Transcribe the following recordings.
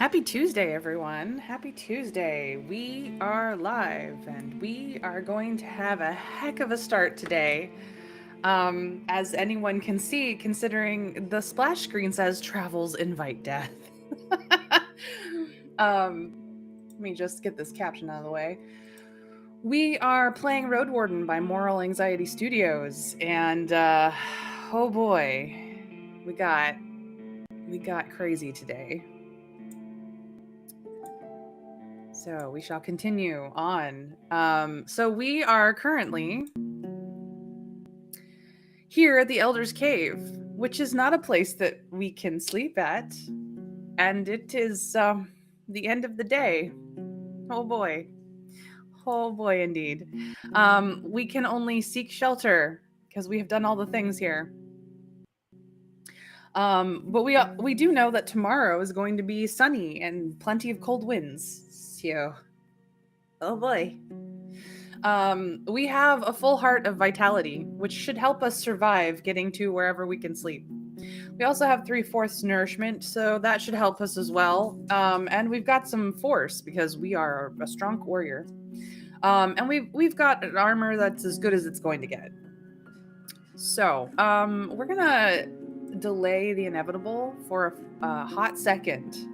Happy Tuesday, everyone. Happy Tuesday. We are live and we are going to have a heck of a start today. As anyone can see, considering the splash screen says travels invite death. Let me just get this caption out of the way. We are playing Roadwarden by Moral Anxiety Studios, and oh boy, we got crazy today. So we shall continue on. So we are currently here at the Elder's Cave, which is not a place that we can sleep at, and it is the end of the day. Oh boy, oh boy, indeed. We can only seek shelter because we have done all the things here. But we do know that tomorrow is going to be sunny and plenty of cold winds. So, oh boy. We have a full heart of vitality, which should help us survive getting to wherever we can sleep. We also have 3/4 nourishment, so that should help us as well. And we've got some force because we are a strong warrior. And we've got an armor that's as good as it's going to get. So we're gonna delay the inevitable for a hot second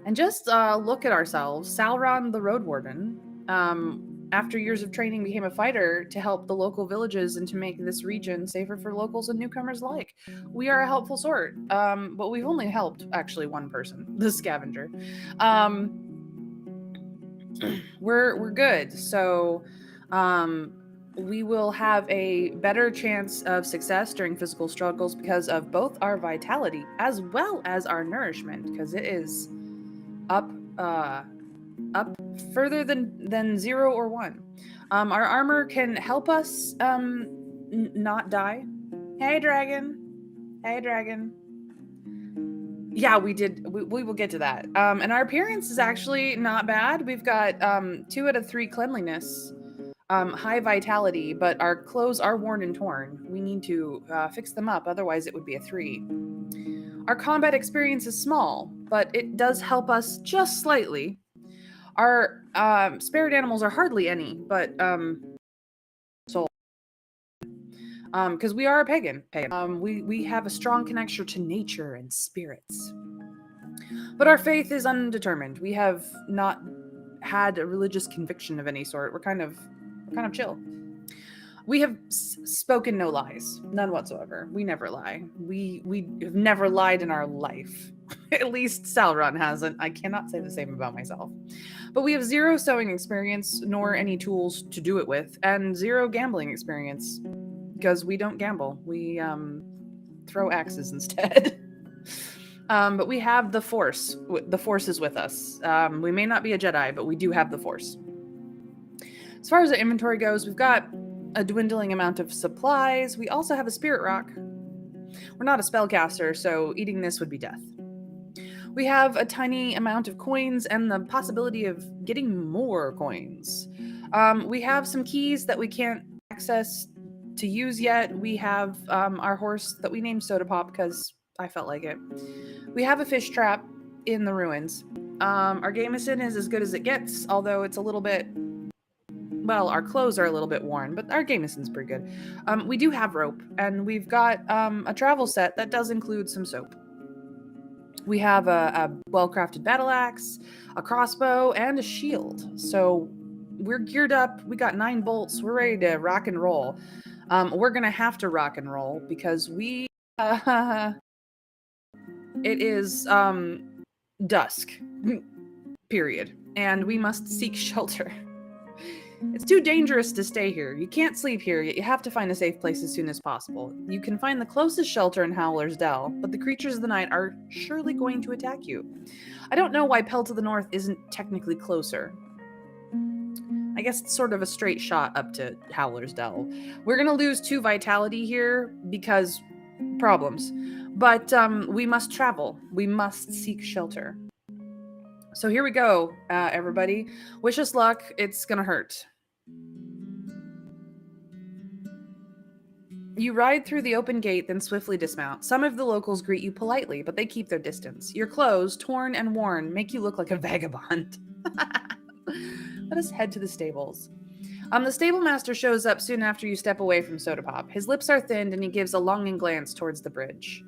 and just look at ourselves. Sauron the Roadwarden, after years of training, became a fighter to help the local villages and to make this region safer for locals and newcomers alike. We are a helpful sort, but we've only helped actually one person, the scavenger. Um, we're good, so we will have a better chance of success during physical struggles because of both our vitality as well as our nourishment, because it is up up further than 0 or 1. Our armor can help us not die. Hey dragon. Hey dragon. Yeah, we did. We will get to that. And our appearance is actually not bad. We've got 2 out of 3 cleanliness, high vitality, but our clothes are worn and torn. We need to fix them up, otherwise it would be a 3. Our combat experience is small, but it does help us just slightly. Our spirit animals are hardly any, but soul. Because we are a pagan. We have a strong connection to nature and spirits. But our faith is undetermined. We have not had a religious conviction of any sort. We're kind of chill. We have spoken no lies, none whatsoever. We never lie. We have never lied in our life. At least Sauron hasn't. I cannot say the same about myself. But we have 0 sewing experience, nor any tools to do it with, and 0 gambling experience because we don't gamble. We throw axes instead. But we have the Force. The Force is with us. We may not be a Jedi, but we do have the Force. As far as our inventory goes, we've got a dwindling amount of supplies. We also have a spirit rock. We're not a spellcaster, so eating this would be death. We have a tiny amount of coins and the possibility of getting more coins. We have some keys that we can't access to use yet. We have our horse that we named Soda Pop because I felt like it. We have a fish trap in the ruins. Our gamison is as good as it gets, although it's a little bit... Well, our clothes are a little bit worn, but our gamison's pretty good. We do have rope, and we've got a travel set that does include some soap. We have a well-crafted battle axe, a crossbow, and a shield. So we're geared up. We got 9 bolts. We're ready to rock and roll. We're going to have to rock and roll because we... it is dusk, period. And we must seek shelter. It's too dangerous to stay here. You can't sleep here, yet you have to find a safe place as soon as possible. You can find the closest shelter in Howler's Dell, but the creatures of the night are surely going to attack you. I don't know why Pell to the north isn't technically closer. I guess it's sort of a straight shot up to Howler's Dell. We're going to lose 2 vitality here because problems. But we must travel. We must seek shelter. So here we go, everybody. Wish us luck. It's going to hurt. You ride through the open gate, then swiftly dismount. Some of the locals greet you politely, but they keep their distance. Your clothes, torn and worn, make you look like a vagabond. Let us head to the stables. The stable master shows up soon after you step away from Soda Pop. His lips are thinned and he gives a longing glance towards the bridge.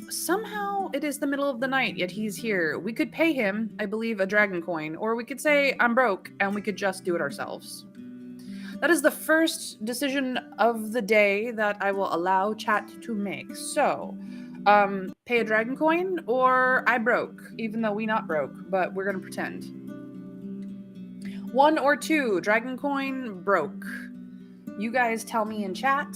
Somehow it is the middle of the night, yet he's here. We could pay him, I believe, a dragon coin, or we could say, I'm broke, and we could just do it ourselves. That is the first decision of the day that I will allow chat to make. So, pay a dragon coin, or I broke, even though we not broke, but we're gonna pretend. 1 or 2, dragon coin, broke. You guys tell me in chat.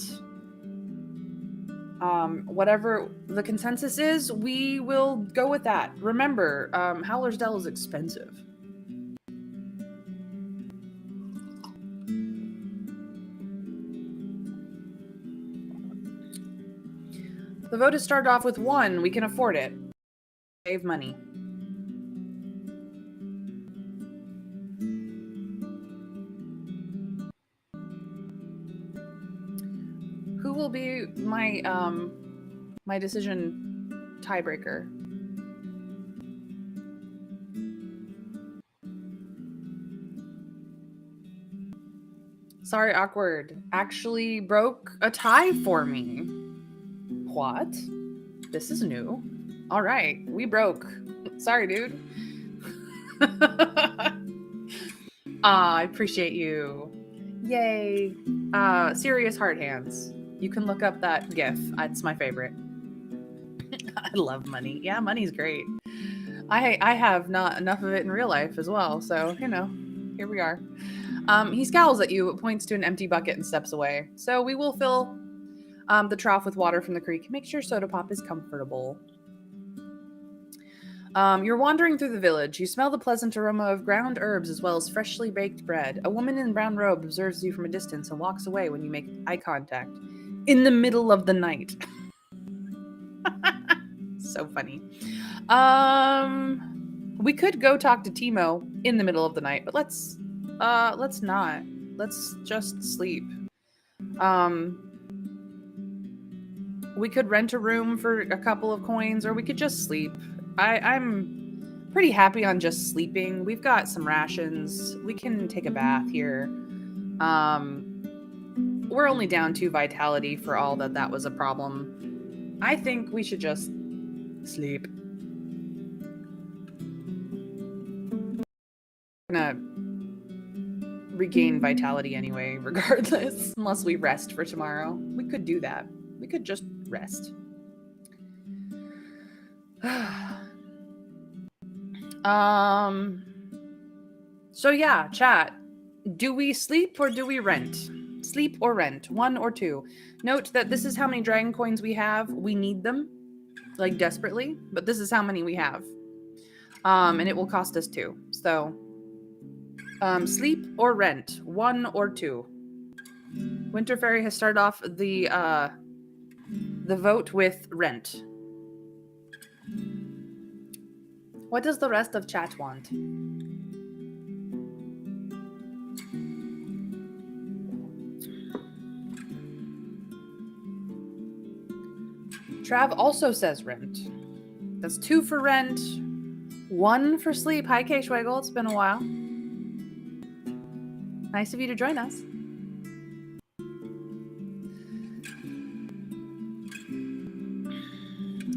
Whatever the consensus is, we will go with that. Remember, Howler's Dell is expensive. The vote has started off with 1. We can afford it. Save money. Who will be my my decision tiebreaker? Sorry, awkward. Actually broke a tie for me. What? This is new. All right, we broke. Sorry, dude. I appreciate you. Yay. Serious heart hands. You can look up that GIF. It's my favorite. I love money. Yeah, money's great. I have not enough of it in real life as well, so, you know, here we are. He scowls at you, points to an empty bucket, and steps away. So we will fill the trough with water from the creek. Make sure Soda Pop is comfortable. You're wandering through the village. You smell the pleasant aroma of ground herbs as well as freshly baked bread. A woman in a brown robe observes you from a distance and walks away when you make eye contact. In the middle of the night. So funny. We could go talk to Timo in the middle of the night, but let's not. Let's just sleep. We could rent a room for a couple of coins, or we could just sleep. I'm pretty happy on just sleeping. We've got some rations. We can take a bath here. We're only down 2 vitality for all that was a problem. I think we should just sleep. I'm gonna regain vitality anyway, regardless, unless we rest for tomorrow. We could do that. We could just rest. So yeah, chat. Do we sleep or do we rent? Sleep or rent, 1 or 2. Note that this is how many dragon coins we have. We need them, like, desperately, but this is how many we have. And it will cost us 2. So, sleep or rent, 1 or 2. Winter Fairy has started off the vote with rent. What does the rest of chat want? Trav also says rent. That's 2 for rent, 1 for sleep. Hi, K-Schwaggle. It's been a while. Nice of you to join us.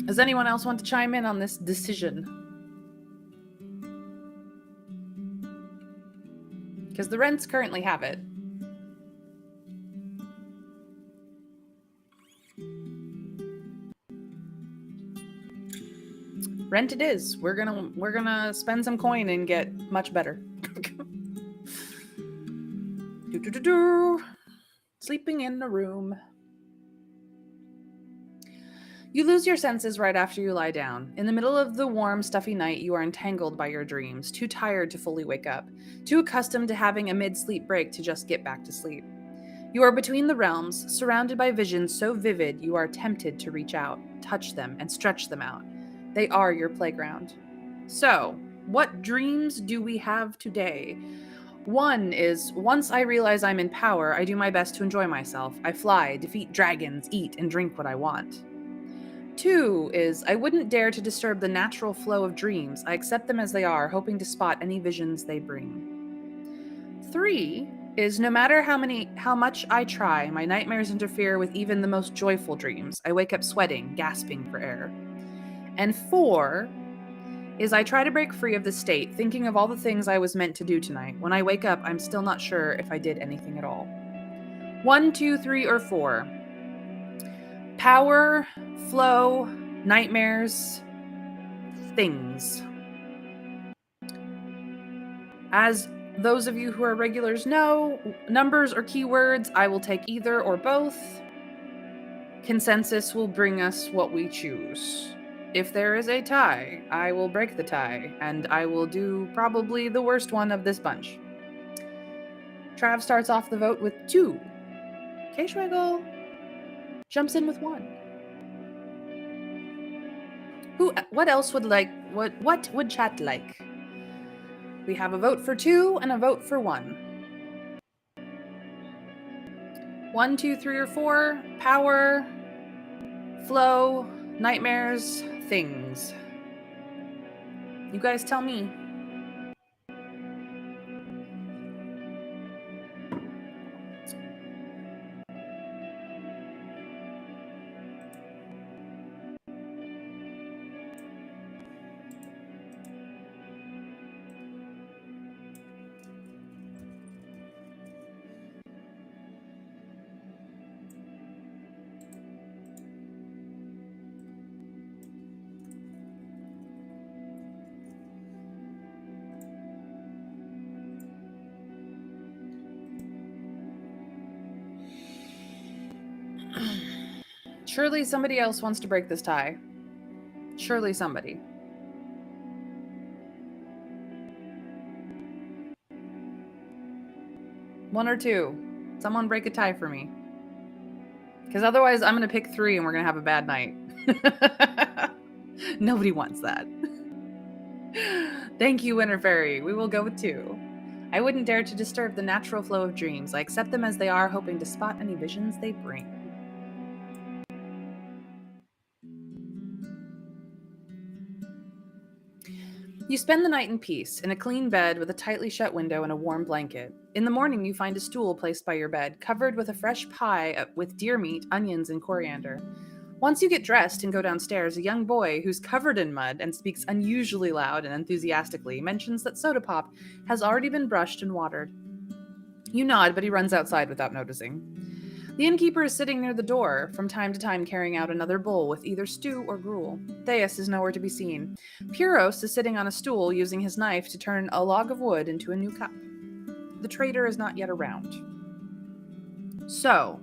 Does anyone else want to chime in on this decision? Because the rents currently have it. Rent it is. We're gonna spend some coin and get much better. Sleeping in a room. You lose your senses right after you lie down. In the middle of the warm, stuffy night, you are entangled by your dreams, too tired to fully wake up, too accustomed to having a mid-sleep break to just get back to sleep. You are between the realms, surrounded by visions so vivid you are tempted to reach out, touch them, and stretch them out. They are your playground. So, what dreams do we have today? 1 is, once I realize I'm in power, I do my best to enjoy myself. I fly, defeat dragons, eat, and drink what I want. 2 is, I wouldn't dare to disturb the natural flow of dreams. I accept them as they are, hoping to spot any visions they bring. 3 is, no matter how much I try, my nightmares interfere with even the most joyful dreams. I wake up sweating, gasping for air. And 4 is, I try to break free of the state, thinking of all the things I was meant to do tonight. When I wake up, I'm still not sure if I did anything at all. 1, 2, 3, or 4. Power, flow, nightmares, things. As those of you who are regulars know, numbers or keywords, I will take either or both. Consensus will bring us what we choose. If there is a tie, I will break the tie, and I will do probably the worst one of this bunch. Trav starts off the vote with 2. K-Schwaggle jumps in with 1. What else would what would chat like? We have a vote for 2 and a vote for 1. 1, 2, 3, or 4. Power, flow, nightmares, things. You guys tell me. Surely somebody else wants to break this tie. Surely somebody. One or 2. Someone break a tie for me. Because otherwise I'm going to pick 3 and we're going to have a bad night. Nobody wants that. Thank you, Winter Fairy. We will go with 2. I wouldn't dare to disturb the natural flow of dreams. I accept them as they are, hoping to spot any visions they bring. You spend the night in peace, in a clean bed with a tightly shut window and a warm blanket. In the morning, you find a stool placed by your bed, covered with a fresh pie with deer meat, onions, and coriander. Once you get dressed and go downstairs, a young boy who's covered in mud and speaks unusually loud and enthusiastically mentions that Soda Pop has already been brushed and watered. You nod, but he runs outside without noticing. The innkeeper is sitting near the door, from time to time carrying out another bowl with either stew or gruel. Theus is nowhere to be seen. Puros is sitting on a stool using his knife to turn a log of wood into a new cup. The trader is not yet around. So,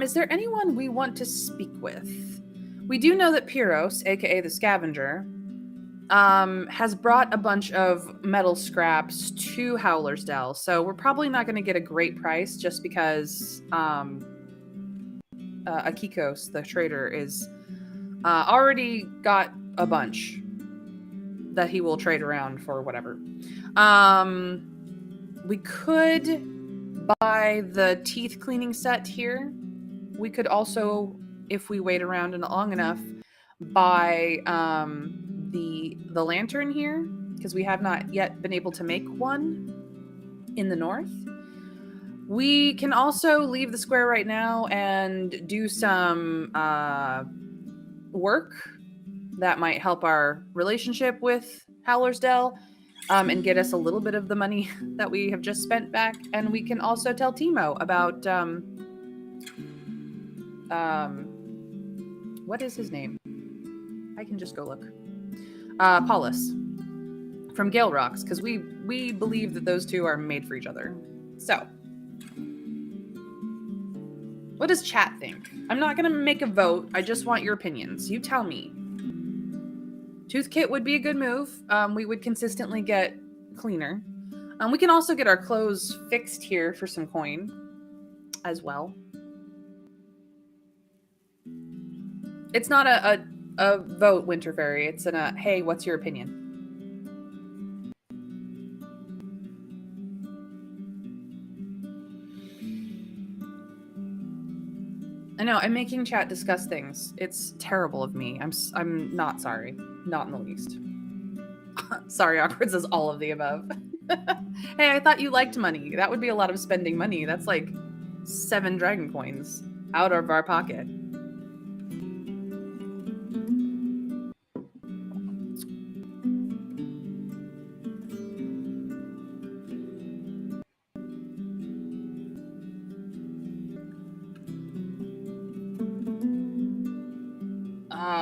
is there anyone we want to speak with? We do know that Puros, aka the scavenger, has brought a bunch of metal scraps to Howler's Dell, so we're probably not going to get a great price just because Akikos, the trader, is already got a bunch that he will trade around for whatever. We could buy the teeth cleaning set here. We could also, if we wait around long enough, buy the lantern here, because we have not yet been able to make one in the north. We can also leave the square right now and do some work that might help our relationship with Howler's Dell, and get us a little bit of the money that we have just spent back. And we can also tell Timo about what is his name? I can just go look. Paulus from Gale Rocks, because we believe that those two are made for each other. So, what does chat think? I'm not going to make a vote. I just want your opinions. You tell me. Tooth kit would be a good move. We would consistently get cleaner. We can also get our clothes fixed here for some coin as well. It's not a vote, Winter Fairy. It's hey, what's your opinion? know, I'm making chat discuss things. It's terrible of me. I'm not sorry. Not in the least. Sorry, Awkward says all of the above. Hey, I thought you liked money. That would be a lot of spending money. That's like 7 dragon coins out of our pocket.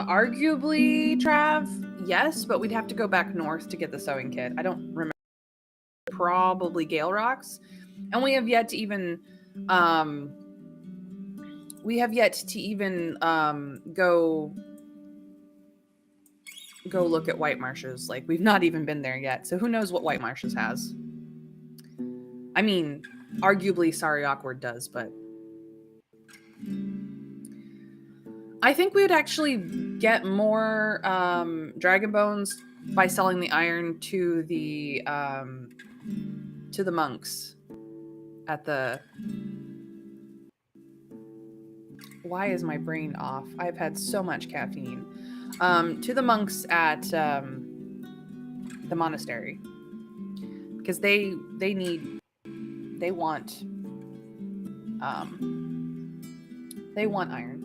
Arguably, Trav, yes, but we'd have to go back north to get the sewing kit. I don't remember. Probably Gale Rocks, and we have yet to even go look at White Marshes. Like, we've not even been there yet, so who knows what White Marshes has. I mean, arguably Sorry Awkward does, but I think we would actually get more dragon bones by selling the iron to the monks at the... Why is my brain off? I've had so much caffeine. To the monks at the monastery, because they want iron.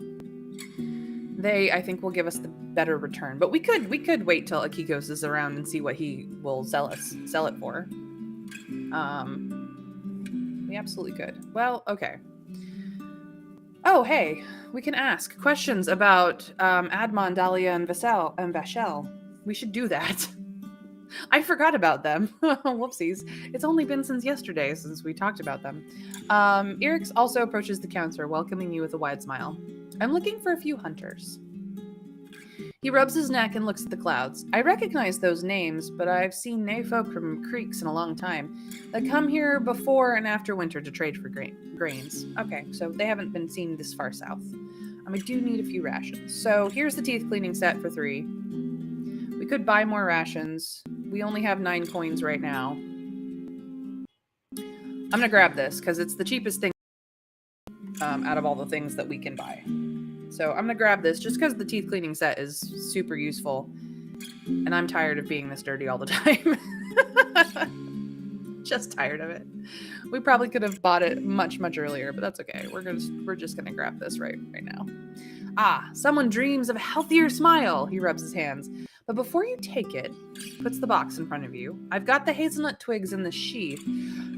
They, I think, will give us the better return. But we could wait till Akikos is around and see what he will sell it for. We absolutely could. Well, okay. Oh, hey, we can ask questions about Admon, Dahlia, and Vashel. We should do that. I forgot about them. Whoopsies. It's only been since yesterday since we talked about them. Erix also approaches the counter, welcoming you with a wide smile. I'm looking for a few hunters. He rubs his neck and looks at the clouds. I recognize those names, but I've seen nae folk from creeks in a long time. They come here before and after winter to trade for grains. Okay, so they haven't been seen this far south. I do need a few rations. So here's the teeth cleaning set for 3. We could buy more rations. We only have 9 coins right now. I'm gonna grab this because it's the cheapest thing out of all the things that we can buy. So I'm gonna grab this just because the teeth cleaning set is super useful, and I'm tired of being this dirty all the time. Just tired of it. We probably could have bought it much earlier, but that's okay. We're just gonna grab this right now. Ah, someone dreams of a healthier smile. He rubs his hands. But before you take it, puts the box in front of you. I've got the hazelnut twigs in the sheath,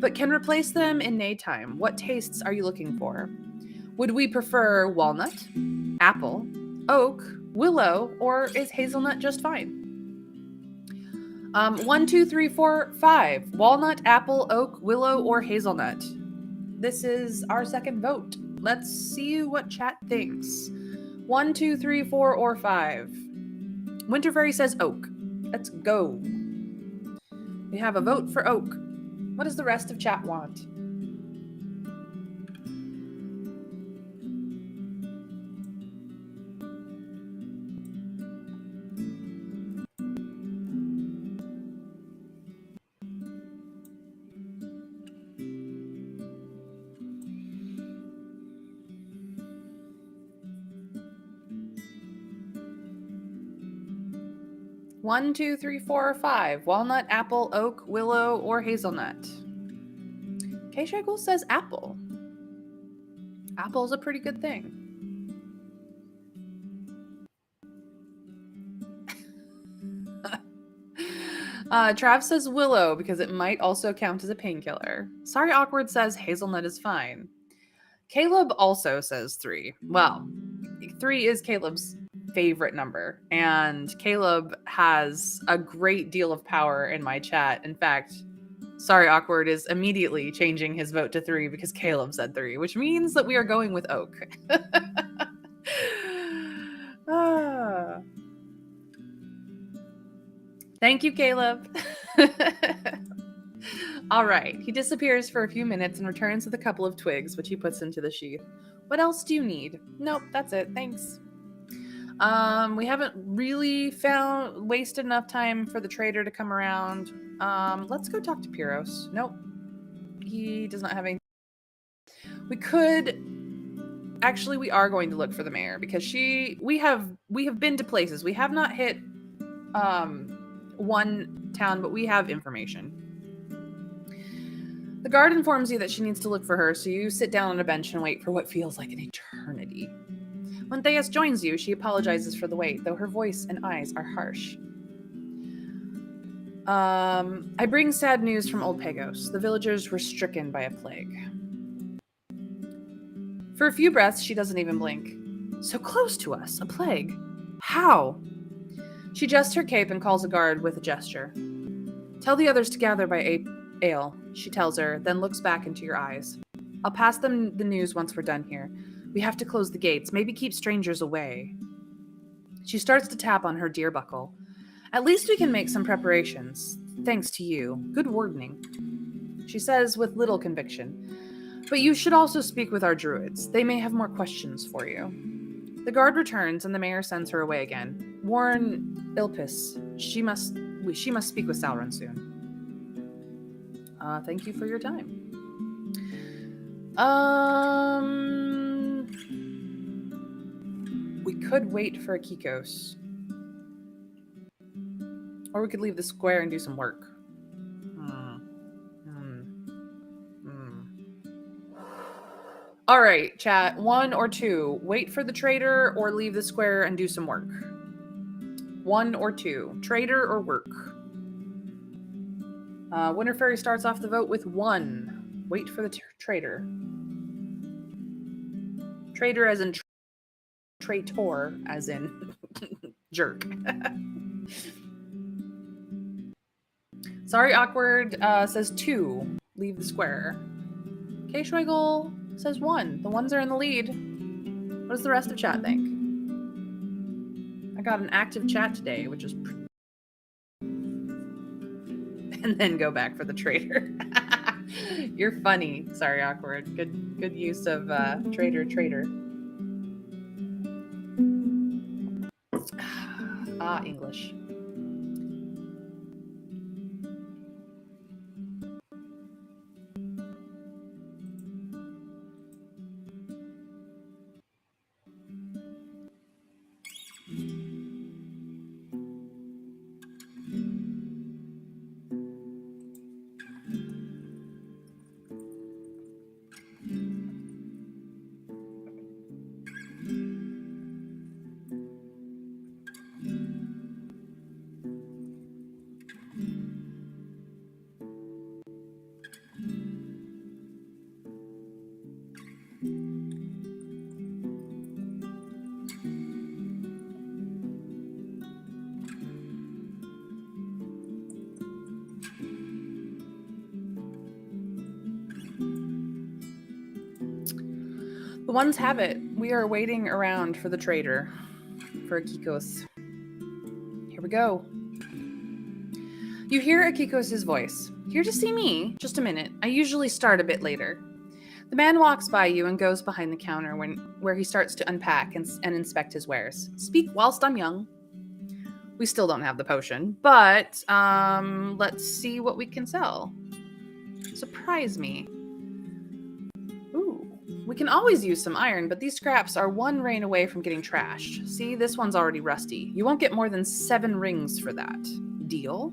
but can replace them in no time. What tastes are you looking for? Would we prefer walnut, apple, oak, willow, or is hazelnut just fine? 1, 2, 3, 4, 5. Walnut, apple, oak, willow, or hazelnut. This is our second vote. Let's see what chat thinks. 1, 2, 3, 4, or 5. Winter Fairy says oak. Let's go. We have a vote for oak. What does the rest of chat want? One, 2, 3, 4, or 5. Walnut, apple, oak, willow, or hazelnut. K-Shagul says apple. Apple's a pretty good thing. Trav says willow because it might also count as a painkiller. Sorry Awkward says hazelnut is fine. Caleb also says 3. Well, 3 is Caleb's favorite number, and Caleb has a great deal of power in my chat. In fact, Sorry Awkward is immediately changing his vote to 3 because Caleb said 3, which means that we are going with oak. Thank you, Caleb. All right. He disappears for a few minutes and returns with a couple of twigs, which he puts into the sheath. What else do you need? Nope, that's it. Thanks. We haven't really wasted enough time for the trader to come around. Let's go talk to Pyros. Nope. He does not have anything. We could actually, we are going to look for the mayor because we have been to places. We have not hit one town, but we have information. The guard informs you that she needs to look for her, so you sit down on a bench and wait for what feels like an eternity. When Theas joins you, she apologizes for the wait, though her voice and eyes are harsh. I bring sad news from Old Pagos. The villagers were stricken by a plague. For a few breaths, she doesn't even blink. So close to us, a plague. How? She adjusts her cape and calls a guard with a gesture. Tell the others to gather by ale, she tells her, then looks back into your eyes. I'll pass them the news once we're done here. We have to close the gates, maybe keep strangers away. She starts to tap on her deer buckle. At least we can make some preparations. Thanks to you. Good wardening, she says with little conviction. But you should also speak with our druids. They may have more questions for you. The guard returns and the mayor sends her away again. Warn Ilpis. She must speak with Sauron soon. Thank you for your time. We could wait for a Kikos. Or we could leave the square and do some work. All right, chat. 1 or 2. Wait for the trader or leave the square and do some work. 1 or 2. Trader or work. Winter Fairy starts off the vote with 1. Wait for the trader. Trader as in traitor, as in jerk. Sorry, Awkward says 2. Leave the square. K-Schwegel says 1. The ones are in the lead. What does the rest of chat think? I got an active chat today, which is... and then go back for the trader. You're funny. Sorry, Awkward. Good use of trader. English. The ones have it. We are waiting around for the trader, for Akikos. Here we go. You hear Akikos' voice. Here to see me? Just a minute. I usually start a bit later. The man walks by you and goes behind the counter where he starts to unpack and inspect his wares. Speak whilst I'm young. We still don't have the potion, but let's see what we can sell. Surprise me. Ooh. We can always use some iron, but these scraps are 1 rain away from getting trashed. See, this one's already rusty. You won't get more than 7 rings for that. Deal?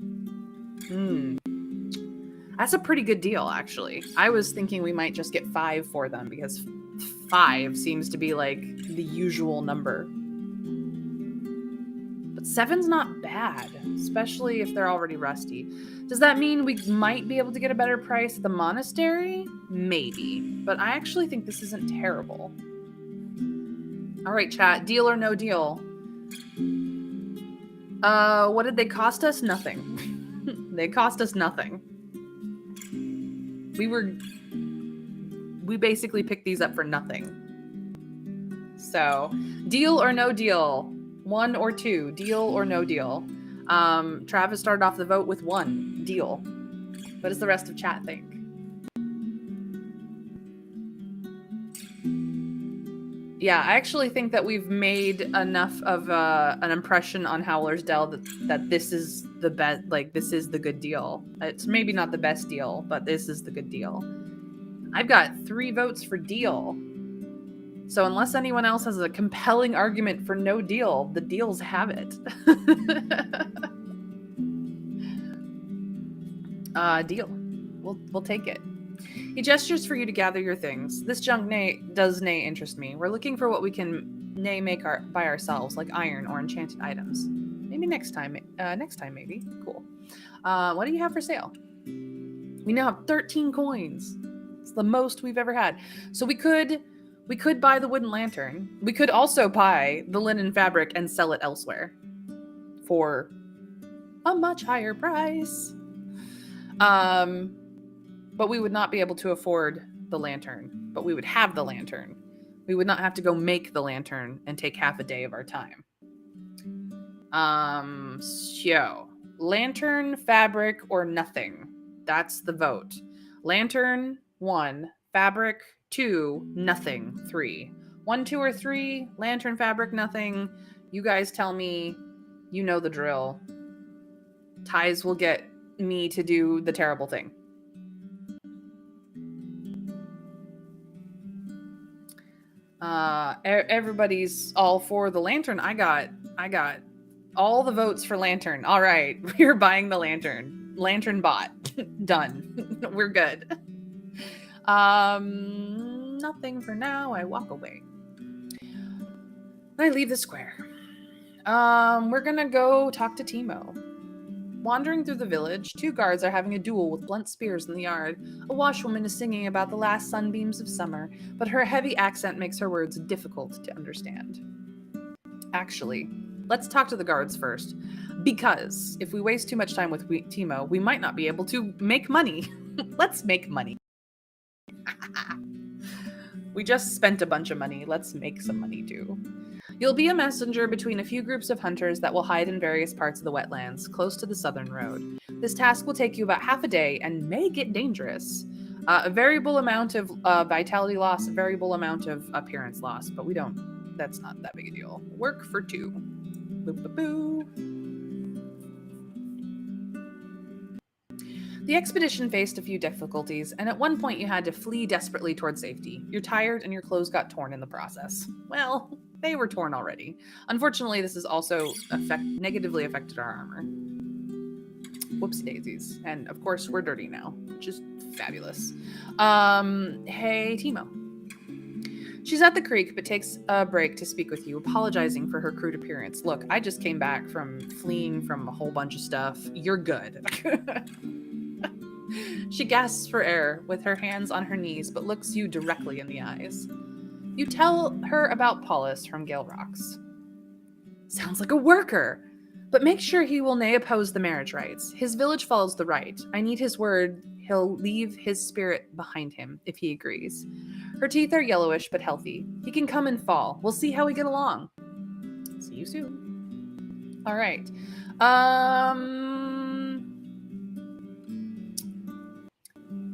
That's a pretty good deal, actually. I was thinking we might just get 5 for them, because 5 seems to be, like, the usual number. But 7's not bad, especially if they're already rusty. Does that mean we might be able to get a better price at the monastery? Maybe. But I actually think this isn't terrible. All right, chat. Deal or no deal? What did they cost us? Nothing. They cost us nothing. We basically picked these up for nothing. So, deal or no deal? 1 or 2, deal or no deal? Travis started off the vote with 1, deal. What does the rest of chat think? Yeah, I actually think that we've made enough of an impression on Howler's Dell that this is the best, like, this is the good deal. It's maybe not the best deal, but this is the good deal. I've got 3 votes for deal. So unless anyone else has a compelling argument for no deal, the deals have it. Deal. We'll take it. He gestures for you to gather your things. This junk does interest me. We're looking for what we can make by ourselves, like iron or enchanted items. Maybe next time. Maybe. Cool. What do you have for sale? We now have 13 coins. It's the most we've ever had. So we could buy the wooden lantern. We could also buy the linen fabric and sell it elsewhere for a much higher price. But we would not be able to afford the lantern, but we would have the lantern. We would not have to go make the lantern and take half a day of our time. So lantern, fabric, or nothing. That's the vote. Lantern, 1. Fabric, 2. Nothing, 3. 1, 2, or 3. Lantern, fabric, nothing. You guys tell me. You know the drill. Ties will get me to do the terrible thing. Everybody's all for the lantern. I got all the votes for lantern. All right, we're buying the lantern. Lantern bought. Done. We're good. Nothing for now. I walk away. I leave the square. We're gonna go talk to Timo. Wandering through the village, 2 guards are having a duel with blunt spears in the yard. A washwoman is singing about the last sunbeams of summer, but her heavy accent makes her words difficult to understand. Actually, let's talk to the guards first, because if we waste too much time with Timo, we might not be able to make money. Let's make money. We just spent a bunch of money. Let's make some money too. You'll be a messenger between a few groups of hunters that will hide in various parts of the wetlands, close to the southern road. This task will take you about half a day and may get dangerous. A variable amount of vitality loss, a variable amount of appearance loss, but that's not that big a deal. Work for 2. Boo-boo-boo. The expedition faced a few difficulties, and at one point you had to flee desperately toward safety. You're tired and your clothes got torn in the process. Well, they were torn already. Unfortunately, this has also negatively affected our armor. Whoopsie daisies. And of course, we're dirty now, which is fabulous. Hey, Timo. She's at the creek, but takes a break to speak with you, apologizing for her crude appearance. Look, I just came back from fleeing from a whole bunch of stuff. You're good. She gasps for air, with her hands on her knees, but looks you directly in the eyes. You tell her about Paulus from Gale Rocks. Sounds like a worker, but make sure he will nay oppose the marriage rites. His village follows the rite. I need his word he'll leave his spirit behind him, if he agrees. Her teeth are yellowish but healthy. He can come and fall. We'll see how we get along. See you soon. All right.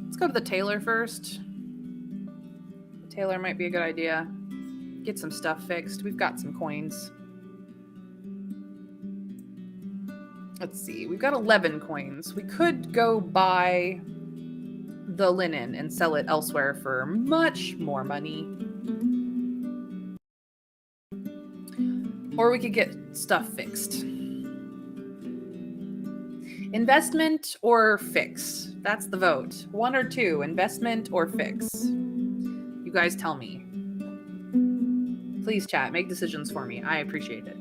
Let's go to the tailor first. The tailor might be a good idea. Get some stuff fixed. We've got some coins. Let's see. We've got 11 coins. We could go buy the linen and sell it elsewhere for much more money. Or we could get stuff fixed. Investment or fix? That's the vote. 1 or 2, investment or fix? You guys tell me. Please, chat, make decisions for me. I appreciate it.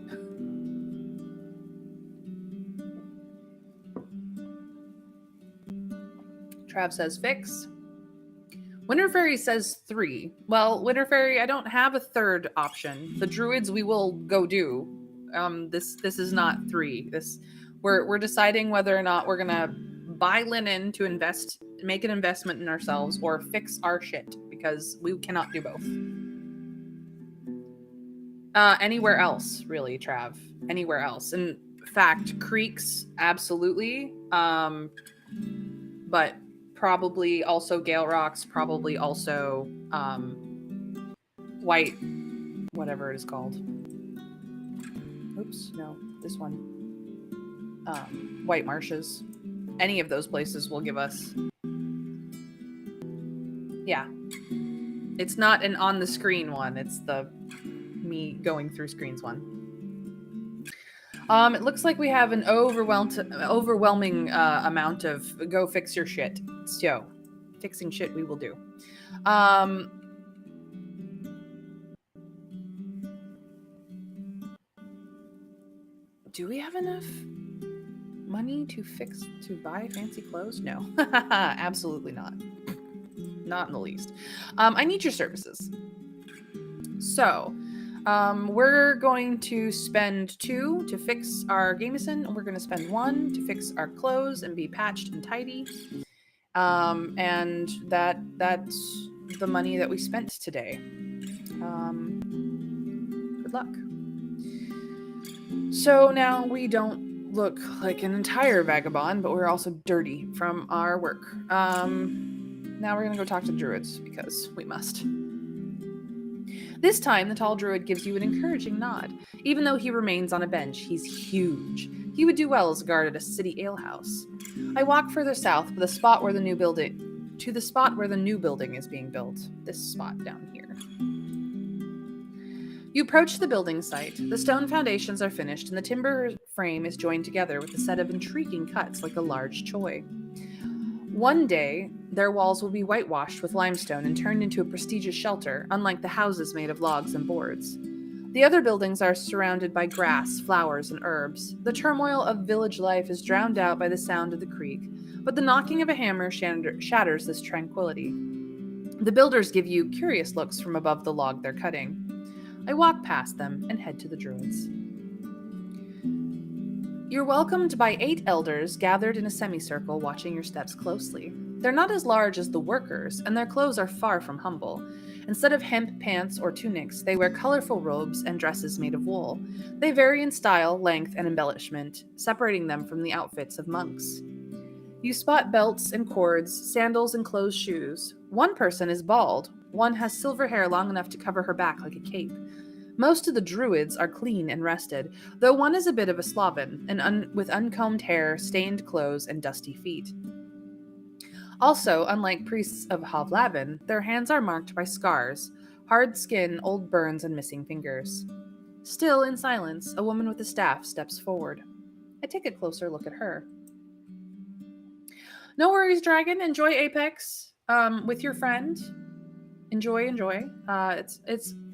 Trav says fix. Winter Fairy says 3. Well, Winter Fairy, I don't have a third option. The druids we will go do. This is not 3. We're deciding whether or not we're gonna buy linen to make an investment in ourselves, or fix our shit, because we cannot do both. Anywhere else, really, Trav. Anywhere else. In fact, creeks, absolutely. But probably also Gale Rocks, probably also White, whatever it is called. Oops, no, this one. White Marshes. Any of those places will give us. Yeah. It's not an on the screen one. It's the me going through screens one. It looks like we have an overwhelming amount of go fix your shit. So, fixing shit we will do. Um, do we have enough money to buy fancy clothes? No, absolutely not. Not in the least. I need your services. So, we're going to spend 2 to fix our gamison, and we're going to spend 1 to fix our clothes and be patched and tidy. And that's the money that we spent today. Good luck. So now we don't look like an entire vagabond, but we're also dirty from our work. Now we're gonna go talk to the druids because we must. This time, the tall druid gives you an encouraging nod. Even though he remains on a bench, he's huge. He would do well as a guard at a city alehouse. I walk further south to the spot where the new building is being built. This spot down here. You approach the building site. The stone foundations are finished, and the timber frame is joined together with a set of intriguing cuts like a large choy. One day, their walls will be whitewashed with limestone and turned into a prestigious shelter, unlike the houses made of logs and boards. The other buildings are surrounded by grass, flowers, and herbs. The turmoil of village life is drowned out by the sound of the creek, but the knocking of a hammer shatters this tranquility. The builders give you curious looks from above the log they're cutting. I walk past them and head to the druids. You're welcomed by 8 elders gathered in a semicircle watching your steps closely. They're not as large as the workers, and their clothes are far from humble. Instead of hemp pants or tunics, they wear colorful robes and dresses made of wool. They vary in style, length, and embellishment, separating them from the outfits of monks. You spot belts and cords, sandals and closed shoes. One person is bald. One has silver hair long enough to cover her back like a cape. Most of the druids are clean and rested, though one is a bit of a sloven, with uncombed hair, stained clothes, and dusty feet. Also, unlike priests of Havlavin, their hands are marked by scars, hard skin, old burns, and missing fingers. Still, in silence, a woman with a staff steps forward. I take a closer look at her. No worries, Dragon. Enjoy Apex with your friend. Enjoy.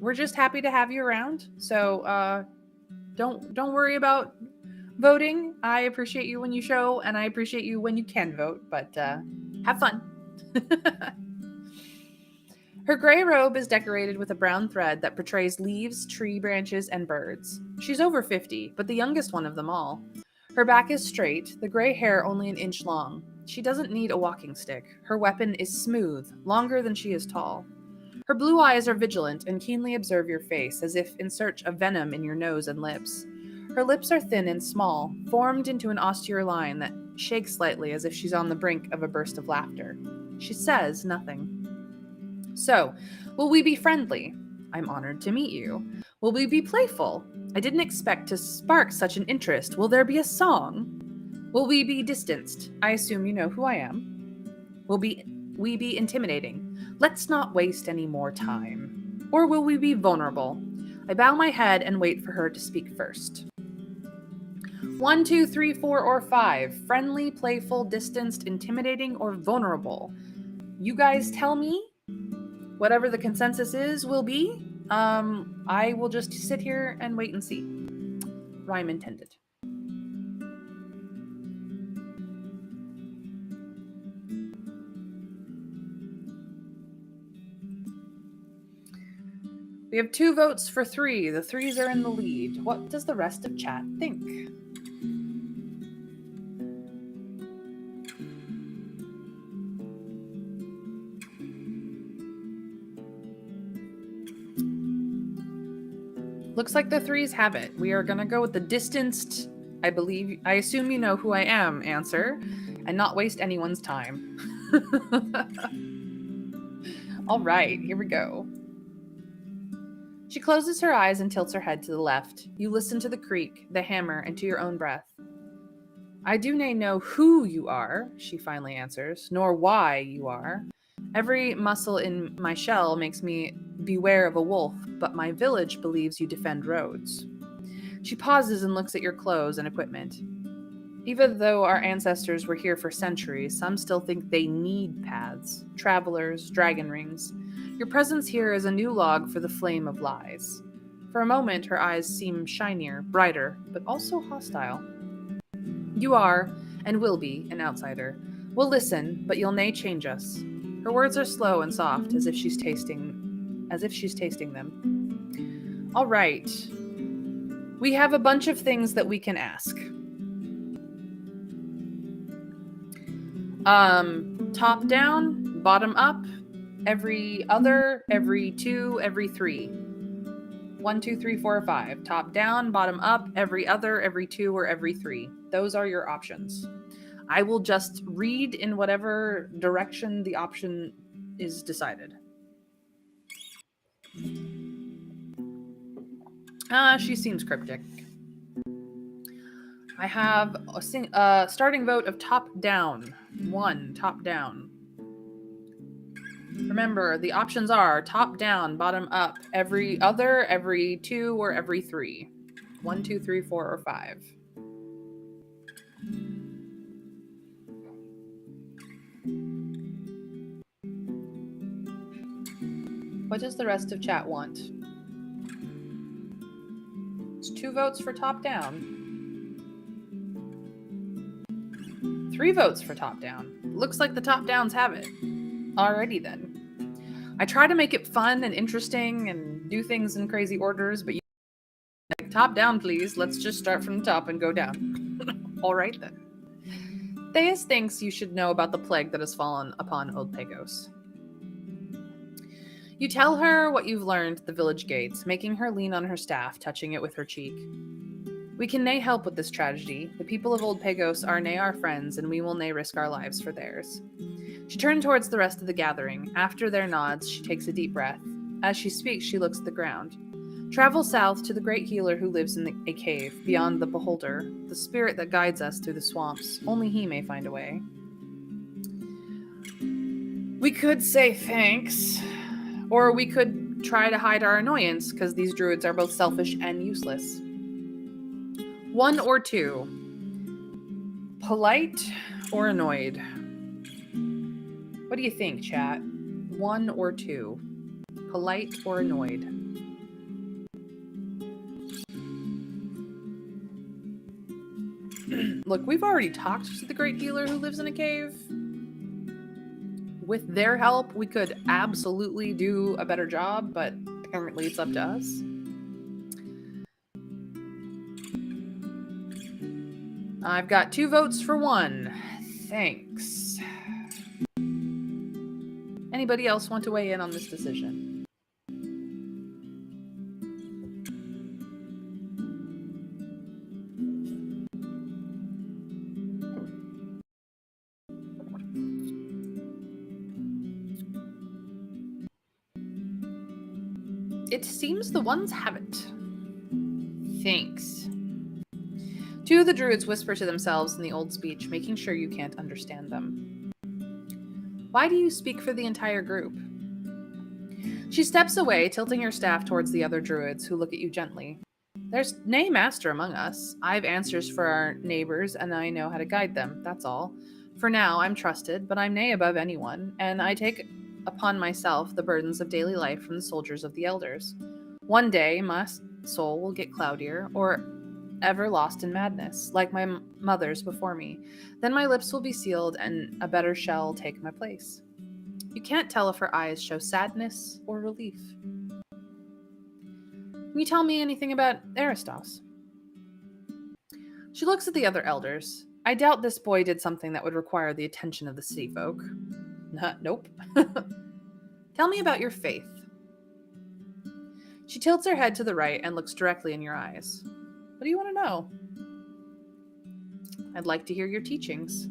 We're just happy to have you around. So don't worry about voting. I appreciate you when you show, and I appreciate you when you can vote. But have fun. Her gray robe is decorated with a brown thread that portrays leaves, tree branches, and birds. She's over 50, but the youngest one of them all. Her back is straight, the gray hair only an inch long. She doesn't need a walking stick. Her weapon is smooth, longer than she is tall. Her blue eyes are vigilant and keenly observe your face, as if in search of venom in your nose and lips. Her lips are thin and small, formed into an austere line that shakes slightly as if she's on the brink of a burst of laughter. She says nothing. So, will we be friendly? I'm honored to meet you. Will we be playful? I didn't expect to spark such an interest. Will there be a song? Will we be distanced? I assume you know who I am. Will we be intimidating? Let's not waste any more time. Or will we be vulnerable? I bow my head and wait for her to speak first. 1, 2, 3, 4, or 5. Friendly, playful, distanced, intimidating, or vulnerable. You guys tell me. Whatever the consensus is will be. I will just sit here and wait and see. Rhyme intended. We have 2 votes for 3. The 3s are in the lead. What does the rest of chat think? Looks like the 3s have it. We are gonna go with the distanced, I assume you know who I am answer, and not waste anyone's time. All right, here we go. She closes her eyes and tilts her head to the left. You listen to the creak, the hammer, and to your own breath. I do nay know who you are, she finally answers, nor why you are. Every muscle in my shell makes me beware of a wolf, but my village believes you defend roads. She pauses and looks at your clothes and equipment. Even though our ancestors were here for centuries, some still think they need paths, travelers, dragon rings. Your presence here is a new log for the flame of lies. For a moment, her eyes seem shinier, brighter, but also hostile. You are, and will be, an outsider. We'll listen, but you'll nay change us. Her words are slow and soft, as if she's tasting them. All right. We have a bunch of things that we can ask. Top down, bottom up, every other, every two, every three. 1, 2, 3, 4, or 5. Top down, bottom up, every other, every two, or every three. Those are your options. I will just read in whatever direction the option is decided. She seems cryptic. I have a starting vote of top down. 1, top down. Remember, the options are top down, bottom up, every other, every two, or every three. 1, 2, 3, 4, or 5. What does the rest of chat want? It's 2 votes for top down. 3 votes for top down. Looks like the top downs have it. Alrighty then. I try to make it fun and interesting and do things in crazy orders, but you like top down, please. Let's just start from the top and go down. All right then. Theus thinks you should know about the plague that has fallen upon Old Pagos. You tell her what you've learned at the village gates, making her lean on her staff, touching it with her cheek. We can nay help with this tragedy. The people of Old Pagos are nay our friends, and we will nay risk our lives for theirs. She turned towards the rest of the gathering. After their nods, she takes a deep breath. As she speaks, she looks at the ground. Travel south to the great healer who lives in a cave, beyond the beholder, the spirit that guides us through the swamps. Only he may find a way. We could say thanks, or we could try to hide our annoyance, because these druids are both selfish and useless. 1 or 2. Polite or annoyed? What do you think, chat? 1 or 2. Polite or annoyed? Look, we've already talked to the great healer who lives in a cave. With their help, we could absolutely do a better job, but apparently it's up to us. I've got 2 votes for 1. Thanks. Anybody else want to weigh in on this decision? It seems the ones have it. Thanks. 2 of the druids whisper to themselves in the old speech, making sure you can't understand them. Why do you speak for the entire group? She steps away, tilting her staff towards the other druids, who look at you gently. There's nay master among us. I've answers for our neighbors, and I know how to guide them, that's all. For now, I'm trusted, but I'm nay above anyone, and I take upon myself the burdens of daily life from the soldiers of the elders. One day, my soul will get cloudier, or ever lost in madness, like my mother's before me. Then my lips will be sealed, and a better shall take my place. You can't tell if her eyes show sadness or relief. Can you tell me anything about Aristos? She looks at the other elders. I doubt this boy did something that would require the attention of the city folk. Nope. Tell me about your faith. She tilts her head to the right and looks directly in your eyes. What do you want to know? I'd like to hear your teachings.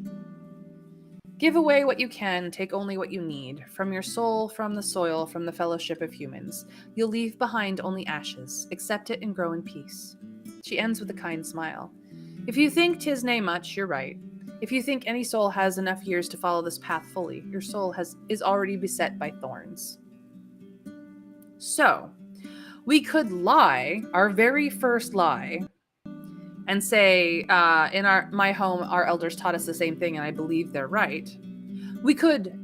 Give away what you can, take only what you need. From your soul, from the soil, from the fellowship of humans. You'll leave behind only ashes. Accept it and grow in peace. She ends with a kind smile. If you think 'tis nay much, you're right. If you think any soul has enough years to follow this path fully, your soul is already beset by thorns. So, we could lie, our very first lie, and say, in my home, our elders taught us the same thing, and I believe they're right. We could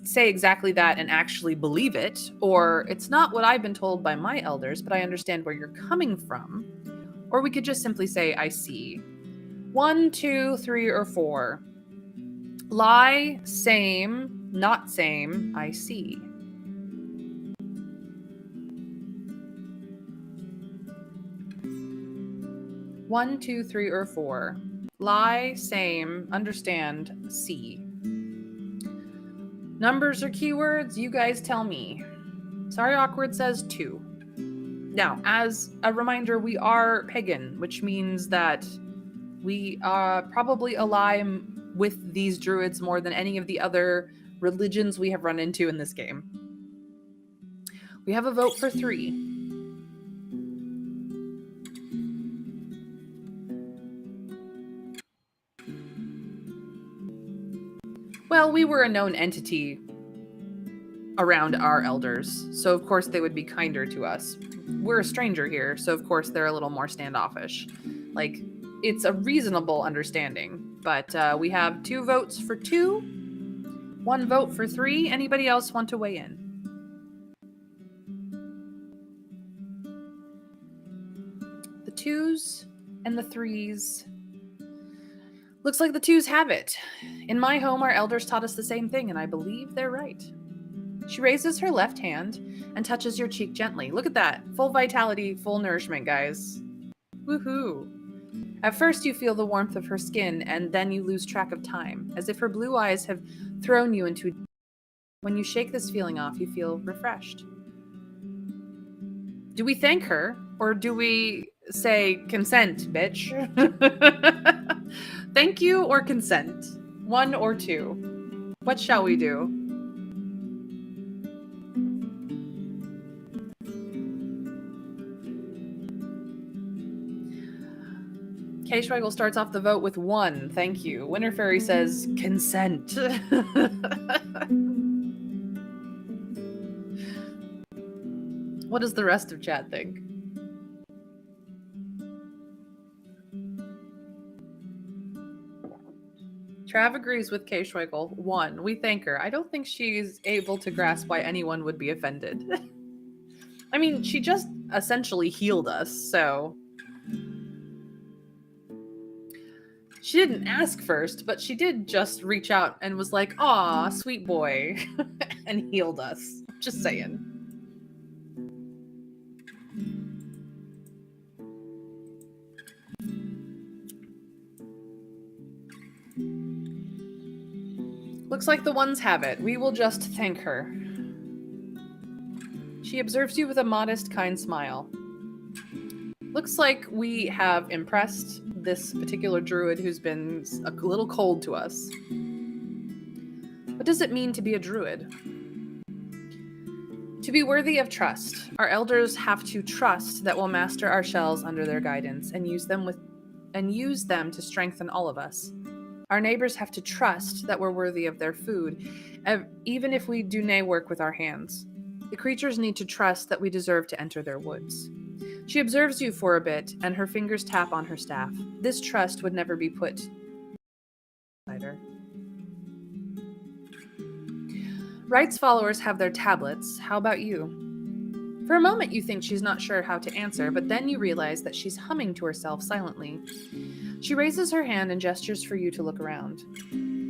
say exactly that and actually believe it, or it's not what I've been told by my elders, but I understand where you're coming from. Or we could just simply say, I see. 1, 2, 3, or 4. Lie, same, not same, I see. One, two, three, or 4. Lie, same, understand, see. Numbers or keywords, you guys tell me. Sorry Awkward says 2. Now, as a reminder, we are pagan, which means that we probably align with these druids more than any of the other religions we have run into in this game. We have a vote for 3. Well, we were a known entity around our elders, so of course they would be kinder to us. We're a stranger here, so of course they're a little more standoffish. Like, it's a reasonable understanding, but we have 2 votes for 2, 1 vote for 3. Anybody else want to weigh in? The 2s and the 3s. Looks like the 2s have it. In my home, our elders taught us the same thing, and I believe they're right. She raises her left hand and touches your cheek gently. Look at that. Full vitality, full nourishment, guys. Woohoo. At first, you feel the warmth of her skin, and then you lose track of time, as if her blue eyes have thrown you into... When you shake this feeling off, you feel refreshed. Do we thank her, or do we say, consent, bitch? Thank you or consent? 1 or 2. What shall we do? K-Schweigel starts off the vote with 1. Thank you. Winter Fairy says, consent. What does the rest of chat think? Trav agrees with K-Schweigel. 1. We thank her. I don't think she's able to grasp why anyone would be offended. I mean, she just essentially healed us, so... She didn't ask first, but she did just reach out and was like, aw, sweet boy, and healed us. Just saying. Looks like the ones have it. We will just thank her. She observes you with a modest, kind smile. Looks like we have impressed this particular druid who's been a little cold to us. What does it mean to be a druid? To be worthy of trust, our elders have to trust that we'll master our shells under their guidance and use them to strengthen all of us. Our neighbors have to trust that we're worthy of their food, even if we do nae work with our hands. The creatures need to trust that we deserve to enter their woods. She observes you for a bit, and her fingers tap on her staff. This trust would never be put beside her. Wright's followers have their tablets. How about you? For a moment, you think she's not sure how to answer, but then you realize that she's humming to herself silently. She raises her hand and gestures for you to look around.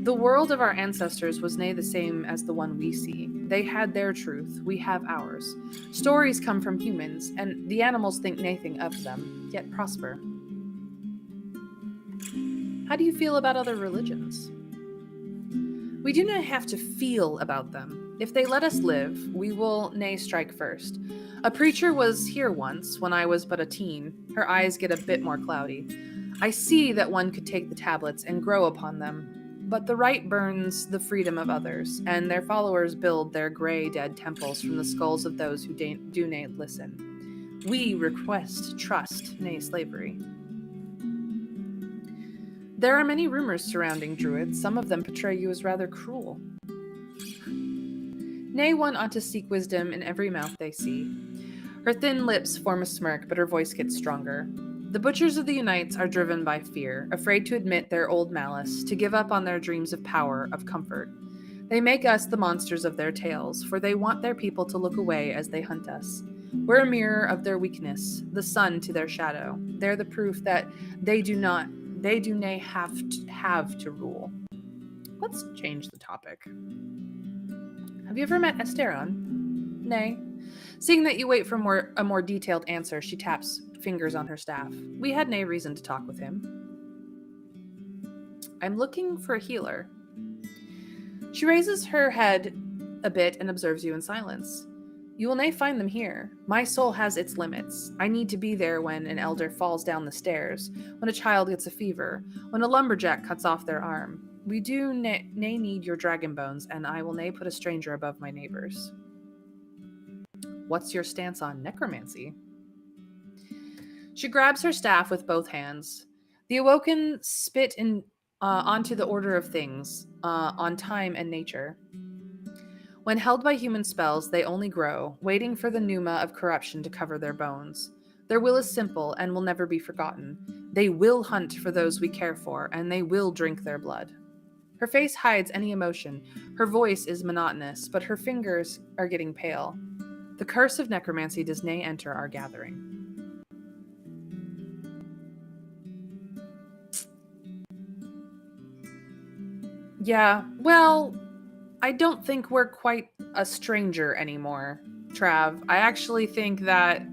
The world of our ancestors was nae the same as the one we see. They had their truth, we have ours. Stories come from humans, and the animals think naething of them, yet prosper. How do you feel about other religions? We do not have to feel about them. If they let us live, we will nae strike first. A preacher was here once, when I was but a teen. Her eyes get a bit more cloudy. I see that one could take the tablets and grow upon them, but the right burns the freedom of others, and their followers build their gray dead temples from the skulls of those who do nae listen. We request trust, nae slavery. There are many rumors surrounding druids. Some of them portray you as rather cruel. Nay, one ought to seek wisdom in every mouth they see. Her thin lips form a smirk, but her voice gets stronger. The butchers of the Unites are driven by fear, afraid to admit their old malice, to give up on their dreams of power, of comfort. They make us the monsters of their tales, for they want their people to look away as they hunt us. We're a mirror of their weakness, the sun to their shadow. They're the proof that they do nay have to rule. Let's change the topic. Have you ever met Esteron? Nay. Seeing that you wait for a more detailed answer, she taps fingers on her staff. We had no reason to talk with him. I'm looking for a healer. She raises her head a bit and observes you in silence. You will nay find them here. My soul has its limits. I need to be there when an elder falls down the stairs, when a child gets a fever, when a lumberjack cuts off their arm. We do nay need your dragon bones, and I will nay put a stranger above my neighbors. What's your stance on necromancy? She grabs her staff with both hands. The awoken spit onto the order of things, on time and nature. When held by human spells, they only grow, waiting for the pneuma of corruption to cover their bones. Their will is simple and will never be forgotten. They will hunt for those we care for, and they will drink their blood. Her face hides any emotion. Her voice is monotonous, but her fingers are getting pale. The curse of necromancy does nay enter our gathering. Yeah, well, I don't think we're quite a stranger anymore, Trav. I actually think that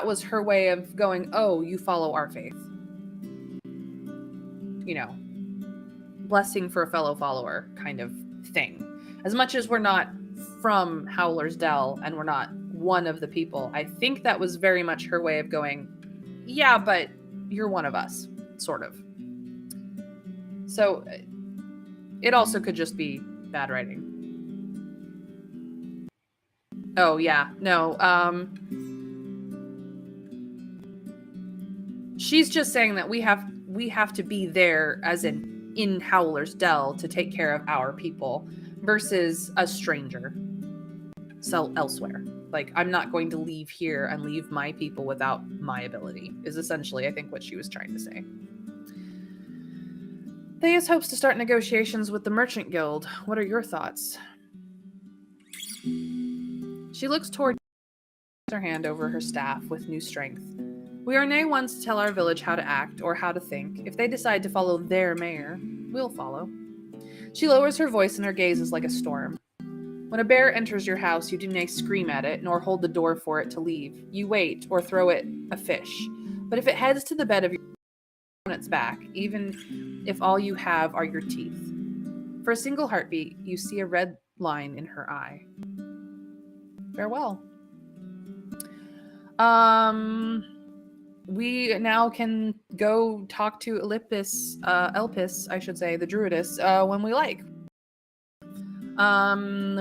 was her way of going, oh, you follow our faith. You know, blessing for a fellow follower kind of thing. As much as we're not from Howler's Dell and we're not one of the people, I think that was very much her way of going, yeah, but you're one of us, sort of. So it also could just be bad writing. Oh, yeah. No. She's just saying that we have to be there as in Howler's Dell to take care of our people versus a stranger elsewhere. Like, I'm not going to leave here and leave my people without my ability, is essentially, I think, what she was trying to say. Theus hopes to start negotiations with the Merchant Guild. What are your thoughts? She looks toward her hand over her staff with new strength. We are nay ones to tell our village how to act or how to think. If they decide to follow their mayor, we'll follow. She lowers her voice and her gaze is like a storm. When a bear enters your house, you do nay scream at it, nor hold the door for it to leave. You wait, or throw it a fish. But if it heads to the bed of your on its back, even if all you have are your teeth. For a single heartbeat, you see a red line in her eye. Farewell. We now can go talk to Elpis, I should say, the druidess, when we like.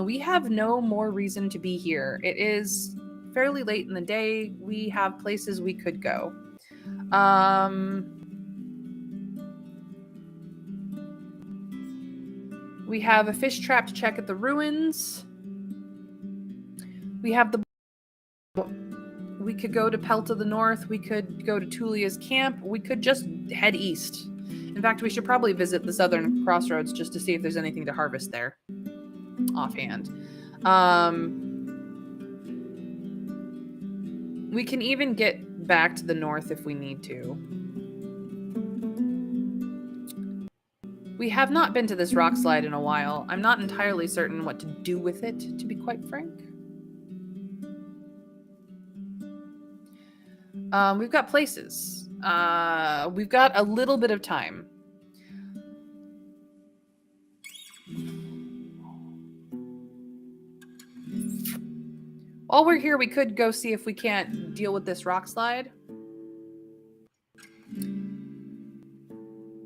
We have no more reason to be here. It is fairly late in the day. We have places we could go. We have a fish trap to check at the ruins. We have we could go to Pelt of the North. We could go to Tulia's camp. We could just head east. In fact, we should probably visit the southern crossroads just to see if there's anything to harvest there. Offhand. We can even get back to the north if we need to. We have not been to this rock slide in a while. I'm not entirely certain what to do with it, to be quite frank. We've got places. We've got a little bit of time. While we're here, we could go see if we can't deal with this rock slide.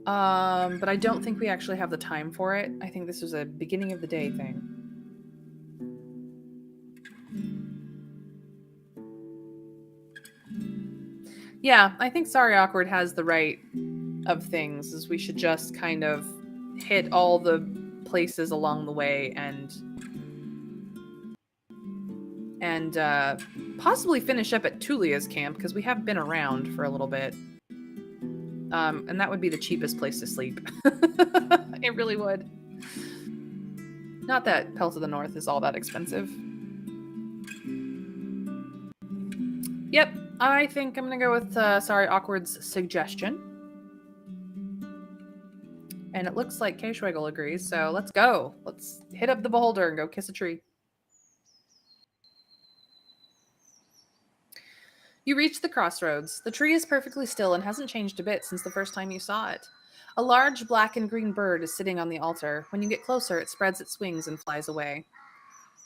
But I don't think we actually have the time for it. I think this was a beginning of the day thing. Yeah, I think Sorry Awkward has the right of things is we should just kind of hit all the places along the way and possibly finish up at Tulia's camp because we have been around for a little bit. And that would be the cheapest place to sleep. It really would. Not that Pelt of the North is all that expensive. Yep, I think I'm gonna go with Sorry Awkward's suggestion. And it looks like K-Schwegel agrees, so let's go. Let's hit up the beholder and go kiss a tree. You reach the crossroads. The tree is perfectly still and hasn't changed a bit since the first time you saw it. A large black and green bird is sitting on the altar. When you get closer, it spreads its wings and flies away.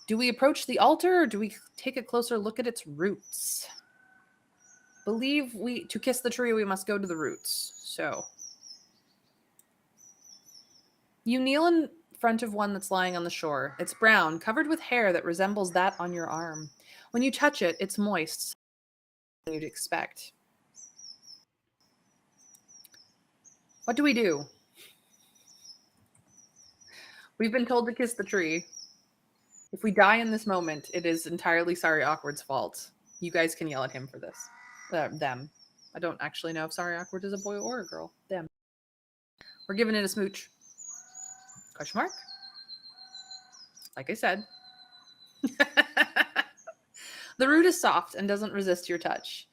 Do we approach the altar or do we take a closer look at its roots? To kiss the tree, we must go to the roots. So you kneel in front of one that's lying on the shore. It's brown, covered with hair that resembles that on your arm. When you touch it, it's moist, than you'd expect. What do we do? We've been told to kiss the tree. If we die in this moment, it is entirely Sorry Awkward's fault. You guys can yell at him for this. Them. I don't actually know if Sorry Awkward is a boy or a girl. Them. We're giving it a smooch. Question mark? Like I said. The root is soft and doesn't resist your touch.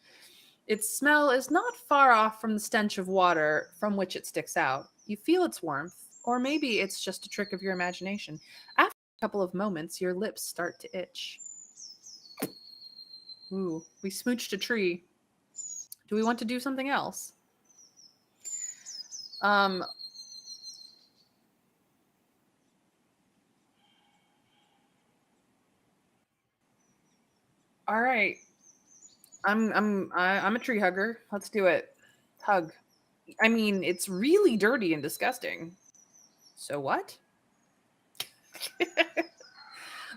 Its smell is not far off from the stench of water from which it sticks out. You feel its warmth, or maybe it's just a trick of your imagination. After a couple of moments, your lips start to itch. Ooh, we smooched a tree. Do we want to do something else? All right. I'm a tree hugger. Let's do it. Hug. I mean, it's really dirty and disgusting. So what?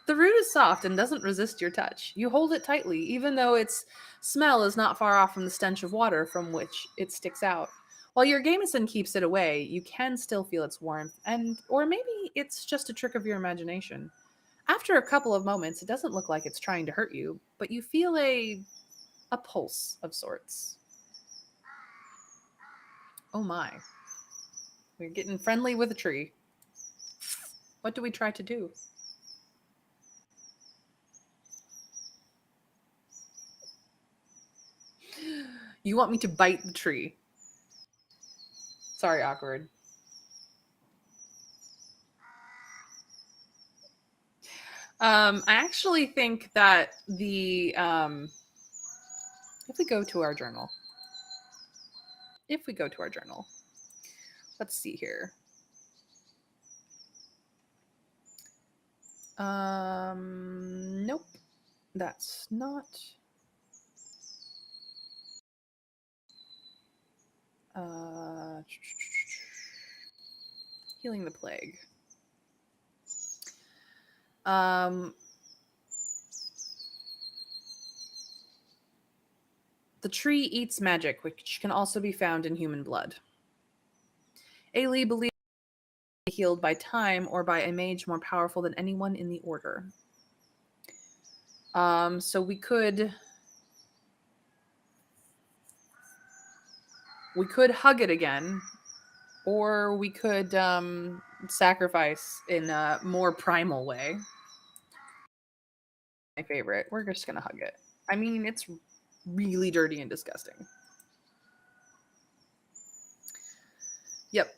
The root is soft and doesn't resist your touch. You hold it tightly, even though its smell is not far off from the stench of water from which it sticks out. While your gamison keeps it away, you can still feel its warmth, or maybe it's just a trick of your imagination. After a couple of moments, it doesn't look like it's trying to hurt you, but you feel a pulse of sorts. Oh my. We're getting friendly with a tree. What do we try to do? You want me to bite the tree? Sorry, Awkward. I actually think that if we go to our journal, let's see here. Nope, that's not. Healing the plague. The tree eats magic, which can also be found in human blood. Ailey believes healed by time or by a mage more powerful than anyone in the order. So we could hug it again, or we could sacrifice in a more primal way. My favorite. We're just gonna hug it. I mean, it's really dirty and disgusting. Yep.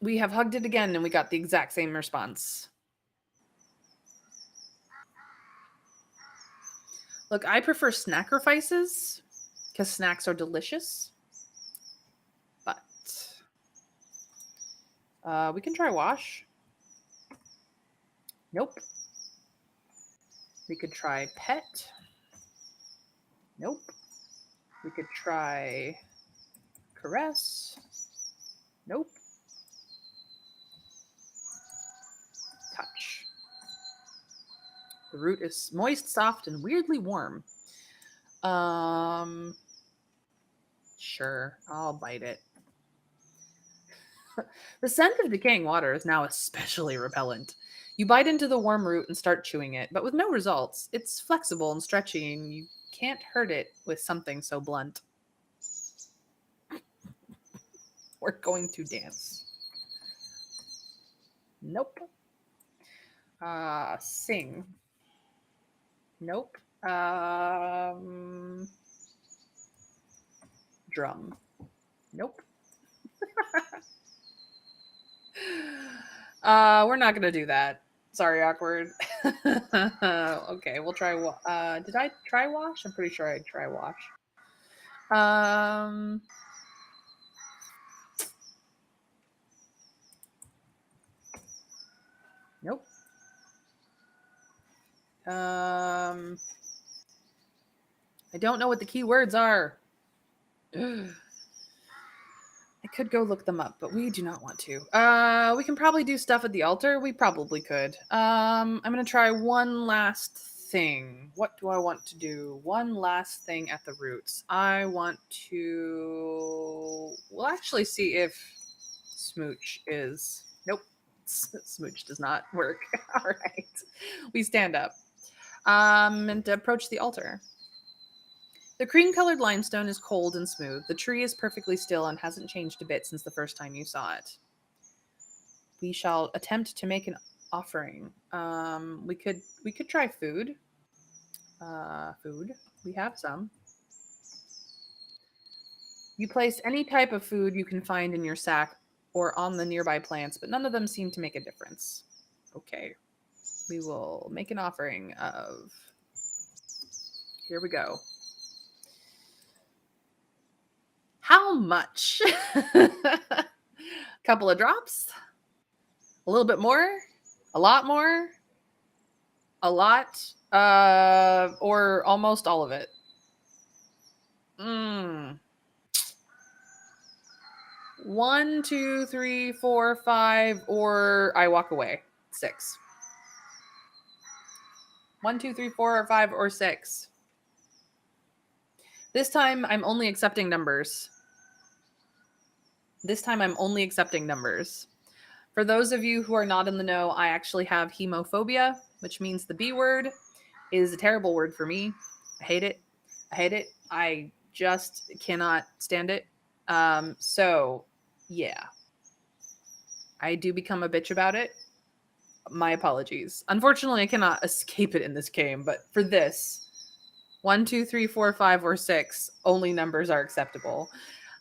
We have hugged it again and we got the exact same response. Look, I prefer snackifices because snacks are delicious. But we can try wash. Nope. We could try pet. Nope. We could try caress. Nope. Touch. The root is moist, soft, and weirdly warm. Sure, I'll bite it. The scent of decaying water is now especially repellent. You bite into the warm root and start chewing it, but with no results. It's flexible and stretchy, and you can't hurt it with something so blunt. We're going to dance. Nope. Sing. Nope. Drum. Nope. We're not gonna do that. Sorry, awkward. Okay, we'll try. Did I try wash? I'm pretty sure I try wash. Um. Nope. I don't know what the key words are. I could go look them up, but we do not want to. We can probably do stuff at the altar. We probably could. I'm gonna try one last thing. What do I want to do? One last thing at the roots. I want to. We'll actually see if smooch is. Nope. Smooch does not work. All right. We stand up. And approach the altar. The cream-colored limestone is cold and smooth. The tree is perfectly still and hasn't changed a bit since the first time you saw it. We shall attempt to make an offering. We could try food. Food. We have some. You place any type of food you can find in your sack or on the nearby plants, but none of them seem to make a difference. Okay. We will make an offering of. Here we go. How much? Couple of drops? A little bit more? A lot more? A lot? Or almost all of it? Mm. 1, 2, 3, 4, 5, or I walk away. 6. 1, 2, 3, 4, or 5, or 6. This time I'm only accepting numbers. For those of you who are not in the know, I actually have hemophobia, which means the B word is a terrible word for me. I hate it. I just cannot stand it. So, yeah. I do become a bitch about it. My apologies. Unfortunately, I cannot escape it in this game, but for this, 1, 2, 3, 4, 5, or 6, only numbers are acceptable.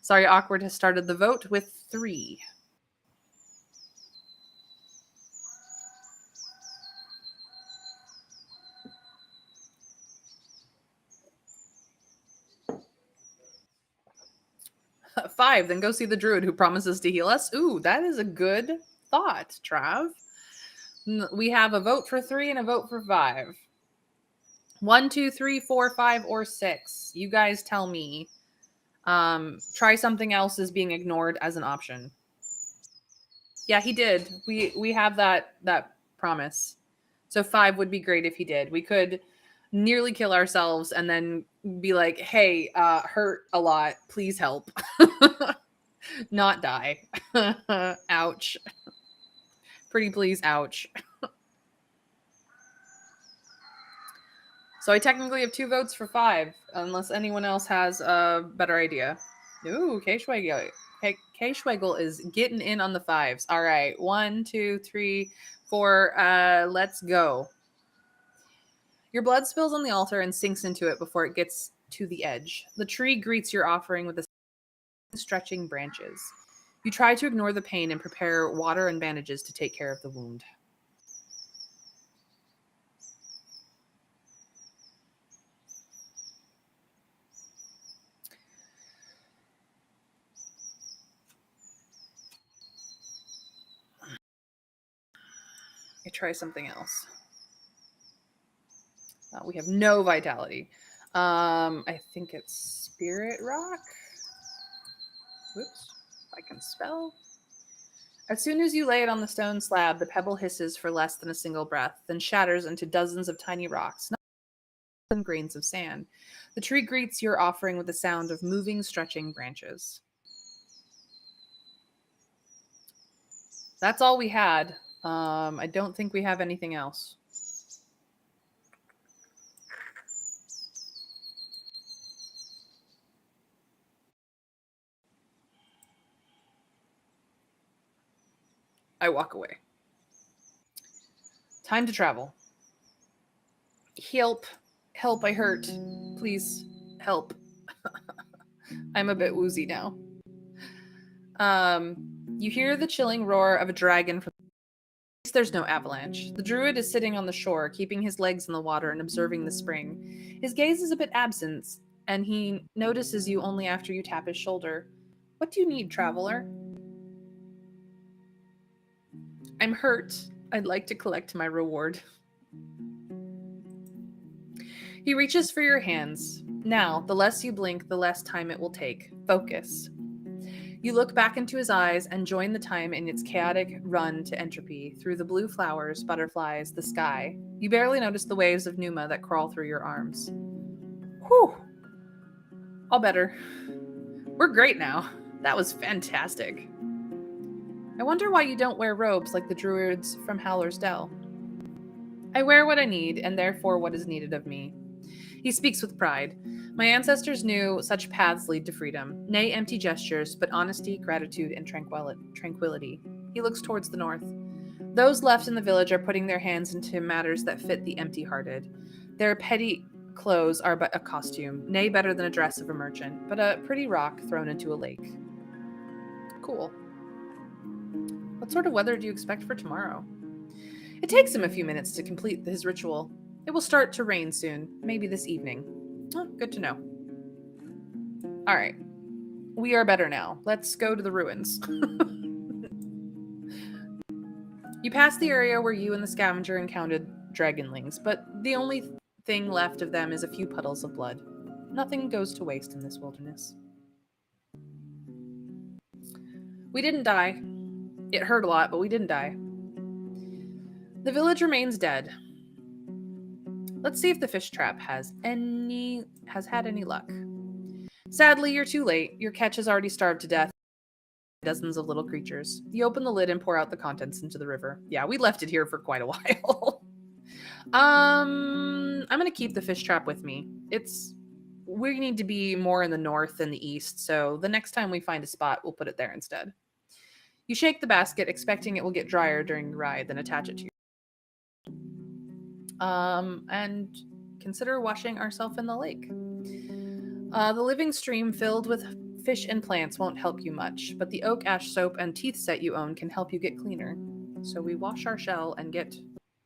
Sorry, Awkward has started the vote with 3. Five, then go see the druid who promises to heal us. Ooh, that is a good thought, Trav. We have a vote for 3 and a vote for 5. 1, 2, 3, 4, 5, or 6. You guys tell me. Try something else is being ignored as an option. Yeah, he did. We have that promise. So 5 would be great if he did. We could nearly kill ourselves and then be like, hey, hurt a lot. Please help. Not die. Ouch. Pretty please, ouch. So I technically have 2 votes for 5, unless anyone else has a better idea. Ooh, K-Schwegel. K-Schwegel is getting in on the 5s. All right, 1, 2, 3, 4. Let's go. Your blood spills on the altar and sinks into it before it gets to the edge. The tree greets your offering with the stretching branches. You try to ignore the pain and prepare water and bandages to take care of the wound. I try something else. We have no vitality. I think it's Spirit Rock. Whoops. If I can spell. As soon as you lay it on the stone slab, the pebble hisses for less than a single breath, then shatters into dozens of tiny rocks, not than grains of sand. The tree greets your offering with the sound of moving, stretching branches. That's all we had. I don't think we have anything else. I walk away. Time to travel. Help. Help, I hurt. Please, help. I'm a bit woozy now. You hear the chilling roar of a dragon from. There's no avalanche. The druid is sitting on the shore, keeping his legs in the water and observing the spring. His gaze is a bit absent, and he notices you only after you tap his shoulder. What do you need, traveler? I'm hurt. I'd like to collect my reward. He reaches for your hands. Now, the less you blink, the less time it will take. Focus. You look back into his eyes and join the time in its chaotic run to entropy through the blue flowers, butterflies, the sky. You barely notice the waves of Numa that crawl through your arms. Whew. All better. We're great now. That was fantastic. I wonder why you don't wear robes like the druids from Howler's Dell. I wear what I need, and therefore what is needed of me. He speaks with pride. My ancestors knew such paths lead to freedom, nay empty gestures, but honesty, gratitude, and tranquility. He looks towards the north. Those left in the village are putting their hands into matters that fit the empty-hearted. Their petty clothes are but a costume, nay better than a dress of a merchant, but a pretty rock thrown into a lake. Cool. What sort of weather do you expect for tomorrow? It takes him a few minutes to complete his ritual. It will start to rain soon, maybe this evening. Oh, good to know. All right. We are better now. Let's go to the ruins. You pass the area where you and the scavenger encountered dragonlings, but the only thing left of them is a few puddles of blood. Nothing goes to waste in this wilderness. We didn't die. It hurt a lot, but we didn't die. The village remains dead. Let's see if the fish trap has had any luck. Sadly, you're too late. Your catch has already starved to death. Dozens of little creatures. You open the lid and pour out the contents into the river. Yeah, we left it here for quite a while. I'm gonna keep the fish trap with me. We need to be more in the north than the east, so the next time we find a spot, we'll put it there instead. You shake the basket, expecting it will get drier during your ride, then attach it to your and consider washing ourselves in the lake. The living stream filled with fish and plants won't help you much, but the oak ash soap and teeth set you own can help you get cleaner. So we wash our shell and get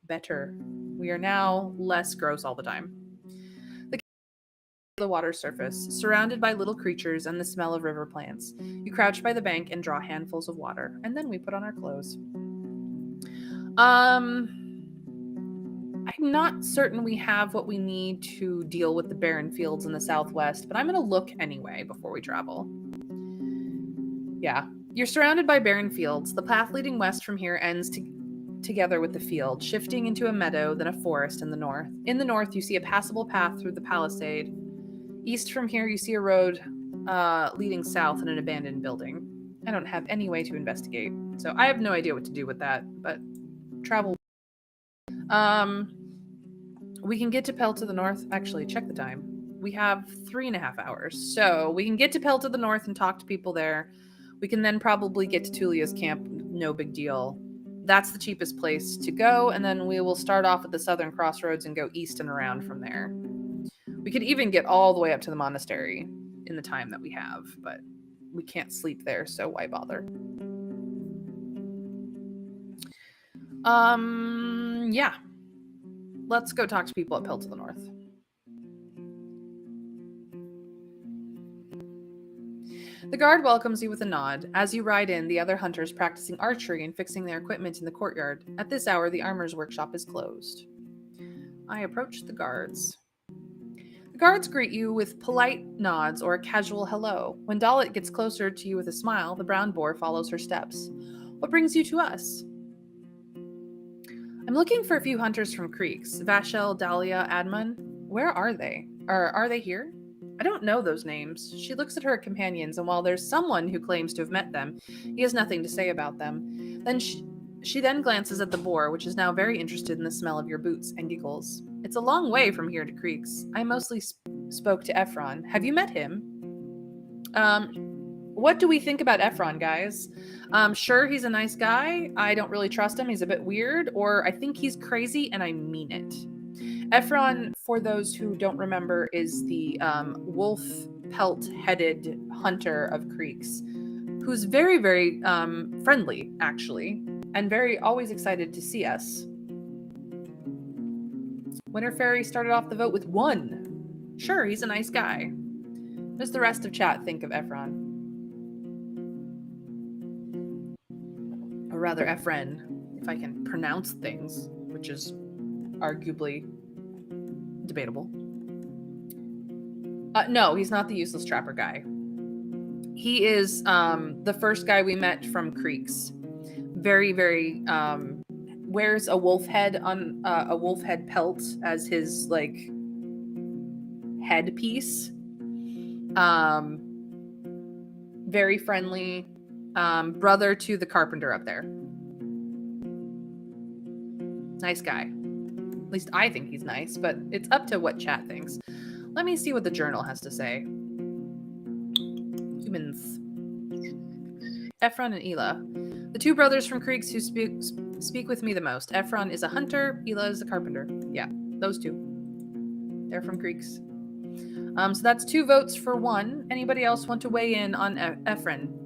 better. We are now less gross all the time. The water surface, surrounded by little creatures and the smell of river plants. You crouch by the bank and draw handfuls of water, and then we put on our clothes. I'm not certain we have what we need to deal with the barren fields in the southwest, but I'm going to look anyway before we travel. Yeah, you're surrounded by barren fields. The path leading west from here ends together with the field, shifting into a meadow, then a forest in the north. In the north, you see a passable path through the palisade. East from here, you see a road leading south in an abandoned building. I don't have any way to investigate, so I have no idea what to do with that, but travel. We can get to Pell to the north. Actually, check the time. We have 3.5 hours. So we can get to Pell to the north and talk to people there. We can then probably get to Tulia's camp. No big deal. That's the cheapest place to go. And then we will start off at the southern crossroads and go east and around from there. We could even get all the way up to the monastery in the time that we have, but we can't sleep there, so why bother? Yeah. Let's go talk to people at Pell to the north. The guard welcomes you with a nod. As you ride in, the other hunters practicing archery and fixing their equipment in the courtyard. At this hour, the armorer's workshop is closed. I approach the guards. The guards greet you with polite nods or a casual hello. When Dalit gets closer to you with a smile, the brown boar follows her steps. What brings you to us? I'm looking for a few hunters from Creeks. Vashel, Dahlia, Admon. Where are they? Are they here? I don't know those names. She looks at her companions, and while there's someone who claims to have met them, he has nothing to say about them. Then she then glances at the boar, which is now very interested in the smell of your boots, and giggles. It's a long way from here to Creeks. I mostly spoke to Ephron. Have you met him? What do we think about Ephron, guys? Sure, he's a nice guy. I don't really trust him. He's a bit weird, or I think he's crazy, and I mean it. Ephron, for those who don't remember, is the wolf pelt-headed hunter of Creeks, who's very, very friendly, actually, and very always excited to see us. Winter Fairy started off the vote with 1. Sure, he's a nice guy. What does the rest of chat think of Ephron? Or rather, Ephron, if I can pronounce things, which is arguably debatable. No, he's not the useless trapper guy. He is the first guy we met from Creeks. Very, very wears a wolf head on a wolf head pelt as his like headpiece. Very friendly. Brother to the carpenter up there. Nice guy. At least I think he's nice, but it's up to what chat thinks. Let me see what the journal has to say. Humans. Ephron and Ela. The 2 brothers from Creeks who speak with me the most. Ephron is a hunter, Ela is a carpenter. Yeah, those 2. They're from Creeks. So that's 2 votes for 1. Anybody else want to weigh in on Ephron?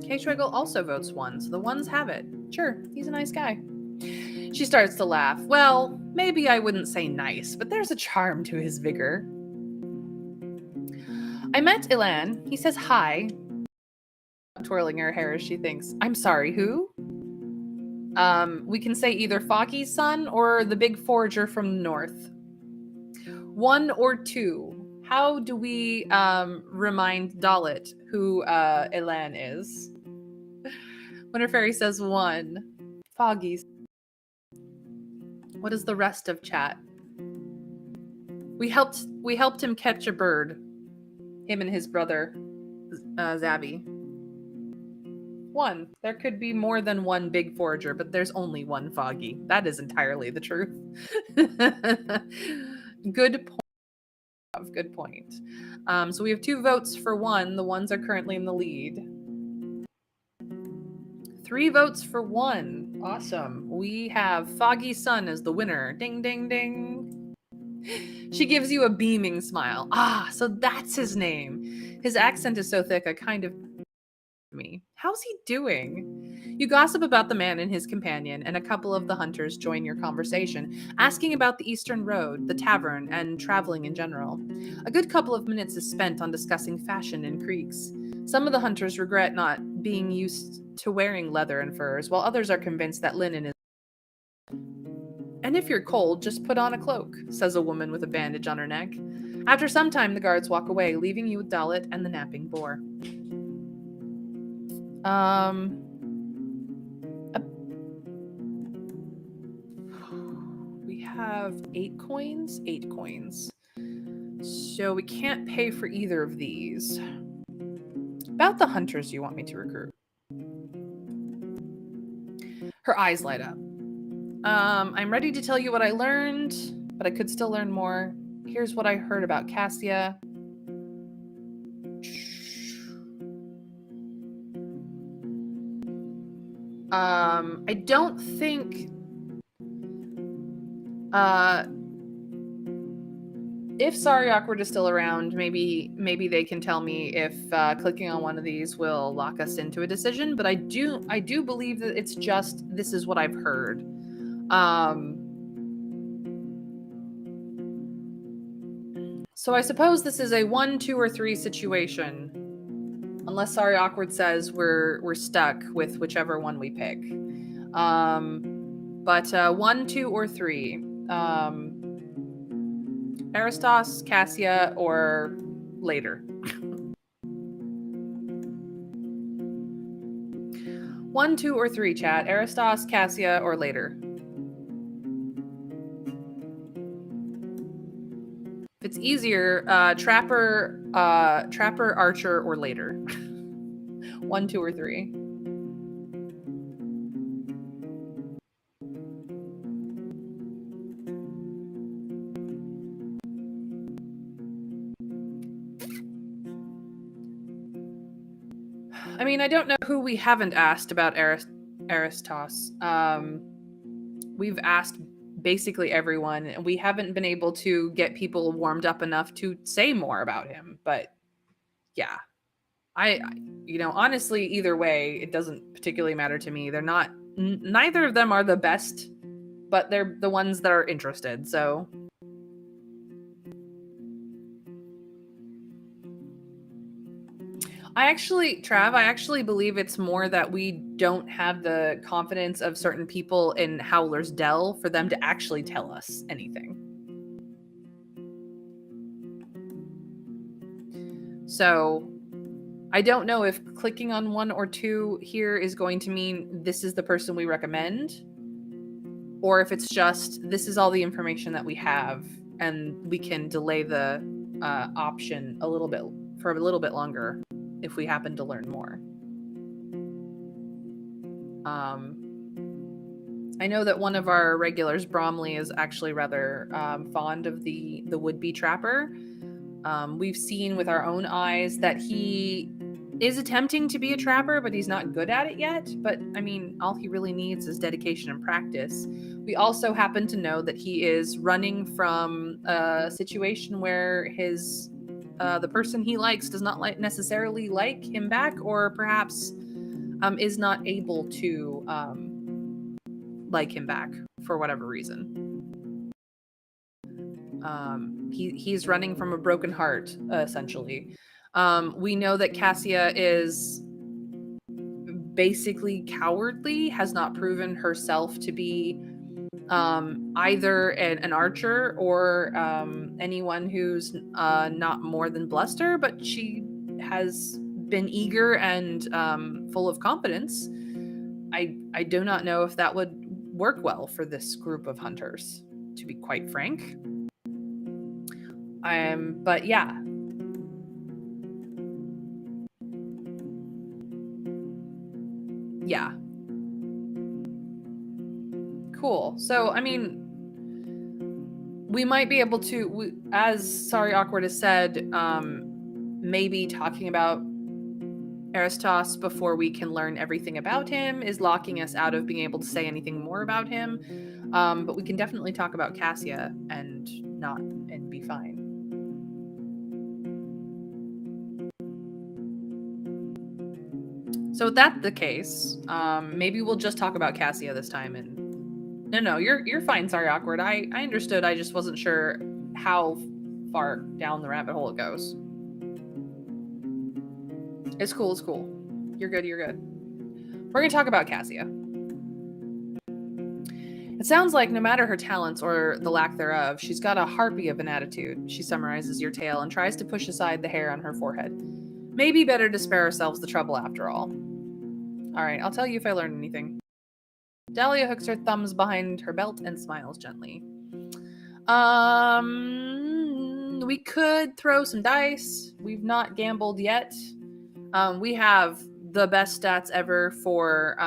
K-Schwegel also votes 1, so the 1s have it. Sure, he's a nice guy. She starts to laugh. Well, maybe I wouldn't say nice, but there's a charm to his vigor. I met Ilan. He says hi. Twirling her hair as she thinks, I'm sorry, who? We can say either Foggy's son or the big forager from the north. 1 or 2. How do we remind Dalit who Ilan is? Winter Fairy says 1. Foggy's. What is the rest of chat? We helped him catch a bird. Him and his brother, Zabby. 1. There could be more than 1 big forager, but there's only 1 Foggy. That is entirely the truth. Good point. Good point. So we have 2 votes for 1. The 1s are currently in the lead. 3 votes for 1. Awesome. We have Foggy's son as the winner. Ding, ding, ding. She gives you a beaming smile. Ah, so that's his name. His accent is so thick, I kind of me. How's he doing? You gossip about the man and his companion, and a couple of the hunters join your conversation, asking about the Eastern Road, the tavern, and traveling in general. A good couple of minutes is spent on discussing fashion in Creeks. Some of the hunters regret not being used to wearing leather and furs, while others are convinced that linen is. And if you're cold, just put on a cloak, says a woman with a bandage on her neck. After some time, the guards walk away, leaving you with Dalit and the napping boar. We have 8 coins. 8 coins. So we can't pay for either of these. About the hunters you want me to recruit. Her eyes light up. I'm ready to tell you what I learned, but I could still learn more. Here's what I heard about Cassia. I don't think if Sorry Awkward is still around, maybe they can tell me if clicking on one of these will lock us into a decision, but I do believe that it's just this is what I've heard. So I suppose this is a 1, 2, or 3 situation. Unless Sorry Awkward says we're stuck with whichever one we pick. But 1, 2, or 3. Aristos, Cassia, or later. 1, 2, or 3, chat. Aristos, Cassia, or later. If it's easier, Trapper, Archer, or later. 1, 2, or 3. I mean, I don't know who we haven't asked about Aristos. We've asked basically everyone, and we haven't been able to get people warmed up enough to say more about him. But yeah, I honestly, either way, it doesn't particularly matter to me. They're not, neither of them are the best, but they're the ones that are interested. So I actually believe it's more that we don't have the confidence of certain people in Howler's Dell for them to actually tell us anything. So I don't know if clicking on 1 or 2 here is going to mean this is the person we recommend, or if it's just this is all the information that we have and we can delay the option a little bit longer if we happen to learn more. I know that one of our regulars, Bromley, is actually rather fond of the would-be trapper. We've seen with our own eyes that he is attempting to be a trapper, but he's not good at it yet. But I mean, all he really needs is dedication and practice. We also happen to know that he is running from a situation where the person he likes does not necessarily like him back, or perhaps is not able to like him back for whatever reason. He's running from a broken heart, essentially. We know that Cassia is basically cowardly, has not proven herself to be either an archer or anyone who's not more than bluster, but she has been eager and full of confidence. I do not know if that would work well for this group of hunters, to be quite frank. But yeah. Yeah. Cool. So, I mean, we might be able to, as Sorry Awkward has said, maybe talking about Aristos before we can learn everything about him is locking us out of being able to say anything more about him. But we can definitely talk about Cassia and be fine. So with that the case, maybe we'll just talk about Cassia this time. And no, you're fine. Sorry, Awkward. I understood. I just wasn't sure how far down the rabbit hole it goes. It's cool. It's cool. You're good. You're good. We're gonna talk about Cassia. It sounds like no matter her talents or the lack thereof, she's got a harpy of an attitude. She summarizes your tale and tries to push aside the hair on her forehead. Maybe better to spare ourselves the trouble after all. All right, I'll tell you if I learn anything. Dahlia hooks her thumbs behind her belt and smiles gently. We could throw some dice. We've not gambled yet. We have the best stats ever for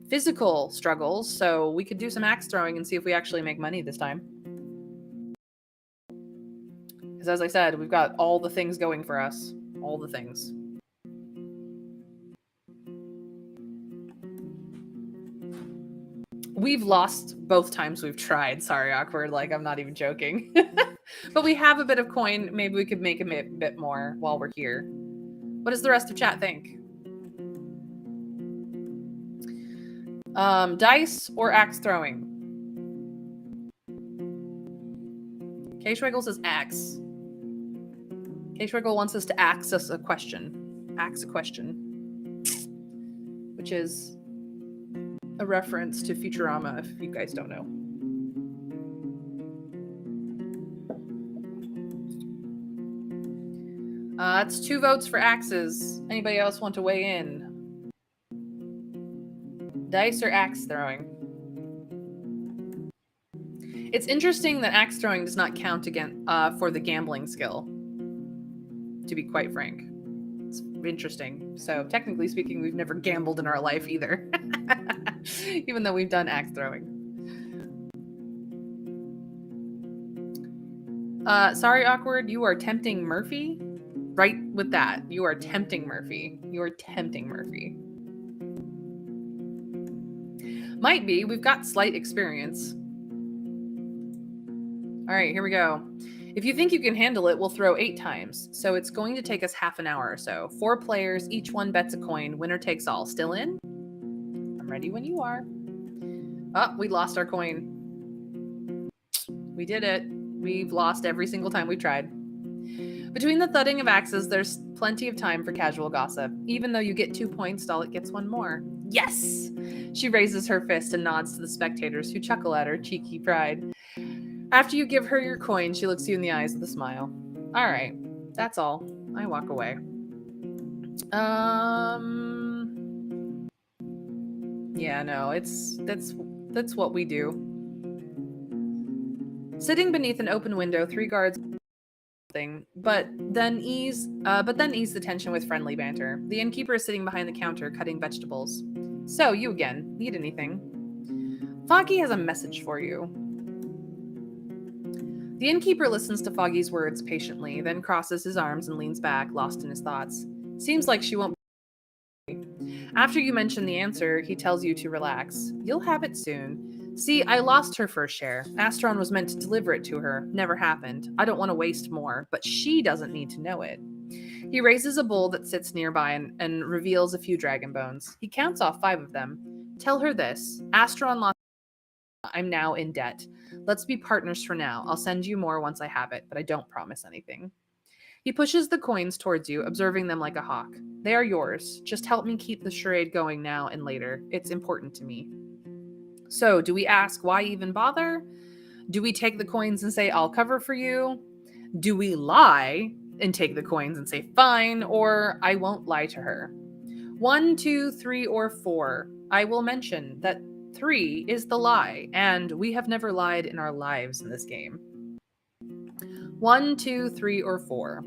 physical struggles, so we could do some axe throwing and see if we actually make money this time. Because as I said, we've got all the things going for us. All the things. We've lost both times we've tried. Sorry, Awkward. Like, I'm not even joking. But we have a bit of coin. Maybe we could make a bit more while we're here. What does the rest of chat think? Dice or axe throwing? K-Schwiggle says axe. K-Schwiggle wants us to axe us a question. Axe a question. Which is a reference to Futurama, if you guys don't know. That's 2 votes for axes. Anybody else want to weigh in? Dice or axe throwing? It's interesting that axe throwing does not count again for the gambling skill, to be quite frank. It's interesting. So technically speaking, we've never gambled in our life either, even though we've done axe throwing. Sorry, Awkward, you are tempting Murphy? Right with that. You are tempting Murphy. You are tempting Murphy. Might be. We've got slight experience. All right, here we go. If you think you can handle it, we'll throw 8 times. So it's going to take us half an hour or so. 4 players, each one bets a coin. Winner takes all. Still in? I'm ready when you are. Oh, we lost our coin. We did it. We've lost every single time we've tried. Between the thudding of axes, there's plenty of time for casual gossip. Even though you get 2 points, Dalit gets 1 more. Yes! She raises her fist and nods to the spectators, who chuckle at her cheeky pride. After you give her your coin, she looks you in the eyes with a smile. All right, that's all. I walk away. Yeah, no, that's what we do. Sitting beneath an open window, 3 guards thing, but then ease the tension with friendly banter. The innkeeper is sitting behind the counter cutting vegetables. So, you again. Need anything? Foggy has a message for you. The innkeeper listens to Foggy's words patiently, then crosses his arms and leans back, lost in his thoughts. Seems like she won't be. After you mention the answer, he tells you to relax. You'll have it soon. See, I lost her first share. Astron was meant to deliver it to her. Never happened. I don't want to waste more, but she doesn't need to know it. He raises a bowl that sits nearby and reveals a few dragon bones. He counts off 5 of them. Tell her this. Astron lost. I'm now in debt. Let's be partners for now. I'll send you more once I have it, but I don't promise anything. He pushes the coins towards you, observing them like a hawk. They are yours. Just help me keep the charade going now and later. It's important to me. So, do we ask why even bother? Do we take the coins and say, I'll cover for you? Do we lie and take the coins and say, fine, or I won't lie to her? 1, 2, 3, or 4. I will mention that 3 is the lie, and we have never lied in our lives in this game. 1, 2, 3, or 4.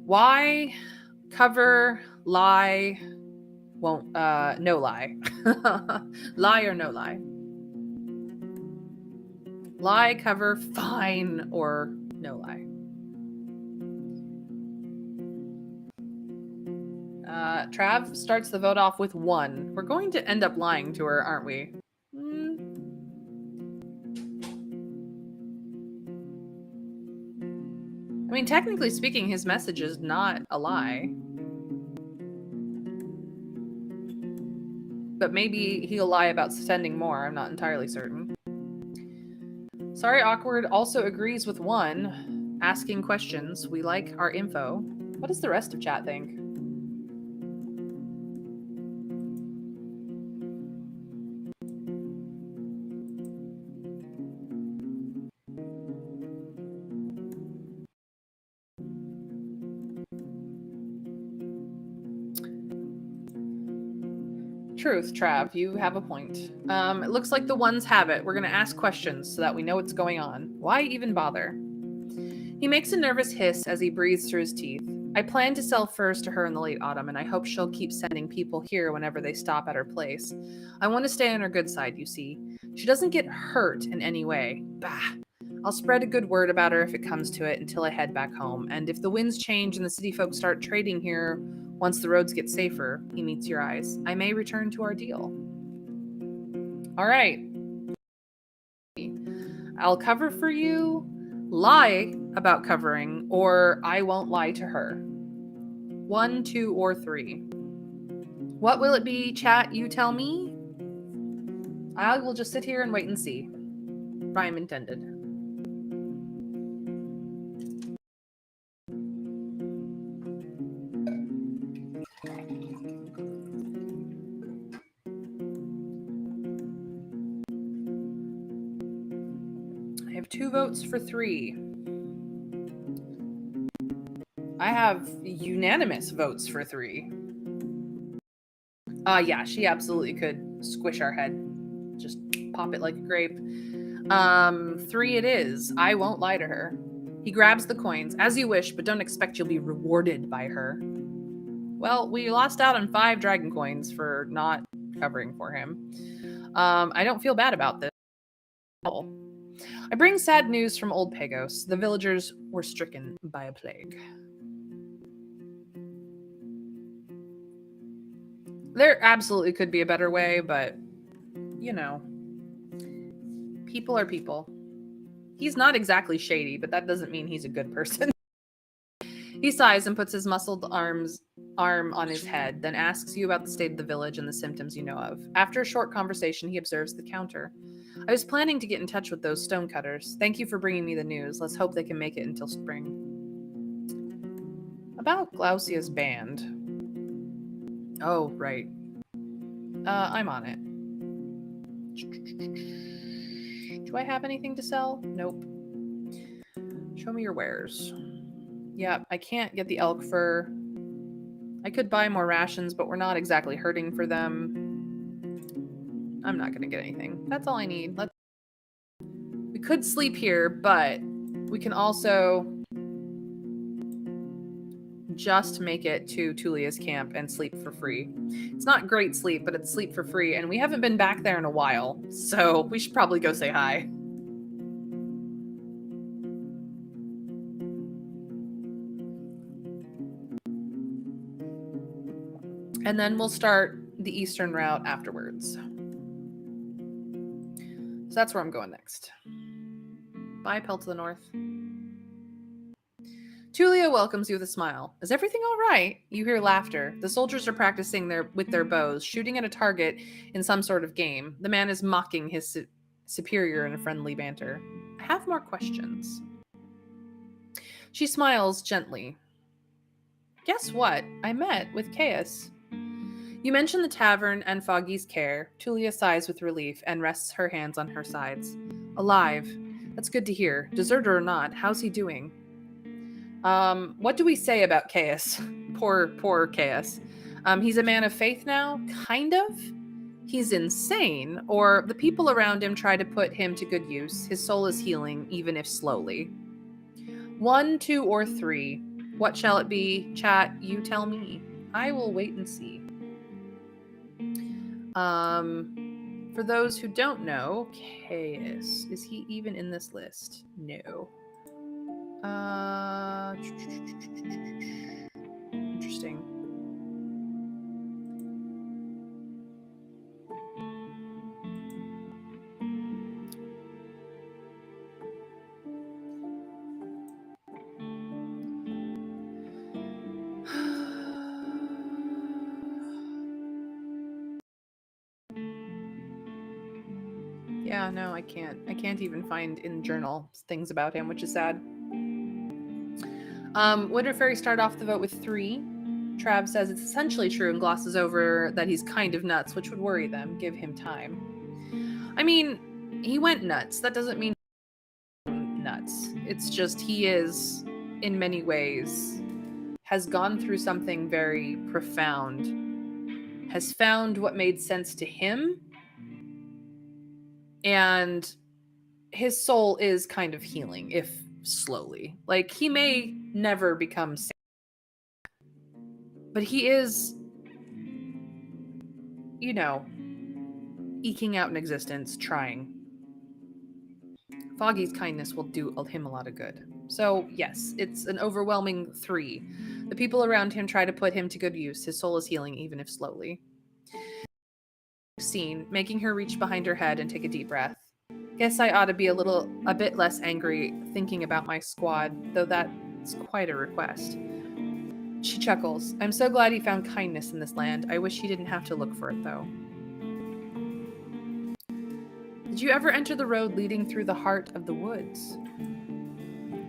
Why? Cover, lie, won't, no lie. Lie or no lie? Lie, cover, fine, or no lie? Trav starts the vote off with 1. We're going to end up lying to her, aren't we? I mean, technically speaking, his message is not a lie. But maybe he'll lie about sending more. I'm not entirely certain. Sorry, Awkward also agrees with 1. Asking questions. We like our info. What does the rest of chat think? Truth, Trav, you have a point. It looks like the ones have it. We're going to ask questions so that we know what's going on. Why even bother? He makes a nervous hiss as he breathes through his teeth. I plan to sell furs to her in the late autumn, and I hope she'll keep sending people here whenever they stop at her place. I want to stay on her good side, you see. She doesn't get hurt in any way. Bah. I'll spread a good word about her if it comes to it until I head back home, and if the winds change and the city folk start trading here once the roads get safer, he meets your eyes, I may return to our deal. All right. I'll cover for you, lie about covering, or I won't lie to her. 1, 2, or 3. What will it be, chat? You tell me? I will just sit here and wait and see. Rhyme intended. I have 2 votes for 3. I have unanimous votes for 3. Yeah, she absolutely could squish our head. Just pop it like a grape. 3 it is. I won't lie to her. He grabs the coins. As you wish, but don't expect you'll be rewarded by her. Well, we lost out on 5 dragon coins for not covering for him. I don't feel bad about this at all. I bring sad news from Old Pagos. The villagers were stricken by a plague. There absolutely could be a better way, but, you know, people are people. He's not exactly shady, but that doesn't mean he's a good person. He sighs and puts his muscled arm on his head, then asks you about the state of the village and the symptoms you know of. After a short conversation, he observes the counter. I was planning to get in touch with those stonecutters. Thank you for bringing me the news. Let's hope they can make it until spring. About Glaucia's band. Oh, right. I'm on it. Do I have anything to sell? Nope. Show me your wares. Yeah, I can't get the elk fur. I could buy more rations, but we're not exactly hurting for them. I'm not going to get anything. That's all I need. We could sleep here, but we can also just make it to Tulia's camp and sleep for free. It's not great sleep, but it's sleep for free, and we haven't been back there in a while, so we should probably go say hi. And then we'll start the eastern route afterwards. So that's where I'm going next. Bye, Pell to the north. Tulia welcomes you with a smile. Is everything all right? You hear laughter. The soldiers are practicing with their bows, shooting at a target in some sort of game. The man is mocking his superior in a friendly banter. I have more questions. She smiles gently. Guess what? I met with Caius. You mention the tavern and Foggy's care. Tulia sighs with relief and rests her hands on her sides. Alive. That's good to hear. Deserter or not, how's he doing? What do we say about Caius? Poor Caius. He's a man of faith now, kind of. He's insane, or the people around him try to put him to good use. His soul is healing, even if slowly. 1, 2, or 3. What shall it be? Chat, you tell me. I will wait and see. For those who don't know, Caius, is he even in this list? No. Interesting. Yeah, no, I can't. I can't even find in journal things about him, which is sad. Winter Fairy started off the vote with 3. Trav says it's essentially true and glosses over that he's kind of nuts, which would worry them. Give him time. I mean, he went nuts. That doesn't mean nuts. It's just he is, in many ways, has gone through something very profound, has found what made sense to him, and his soul is kind of healing, if slowly. Like, he may never become sane, but he is, you know, eking out an existence, trying. Foggy's kindness will do him a lot of good. So, yes, it's an overwhelming 3. The people around him try to put him to good use. His soul is healing, even if slowly. Scene, making her reach behind her head and take a deep breath. Guess I ought to be a bit less angry thinking about my squad, though that's quite a request. She chuckles. I'm so glad he found kindness in this land. I wish he didn't have to look for it, though. Did you ever enter the road leading through the heart of the woods?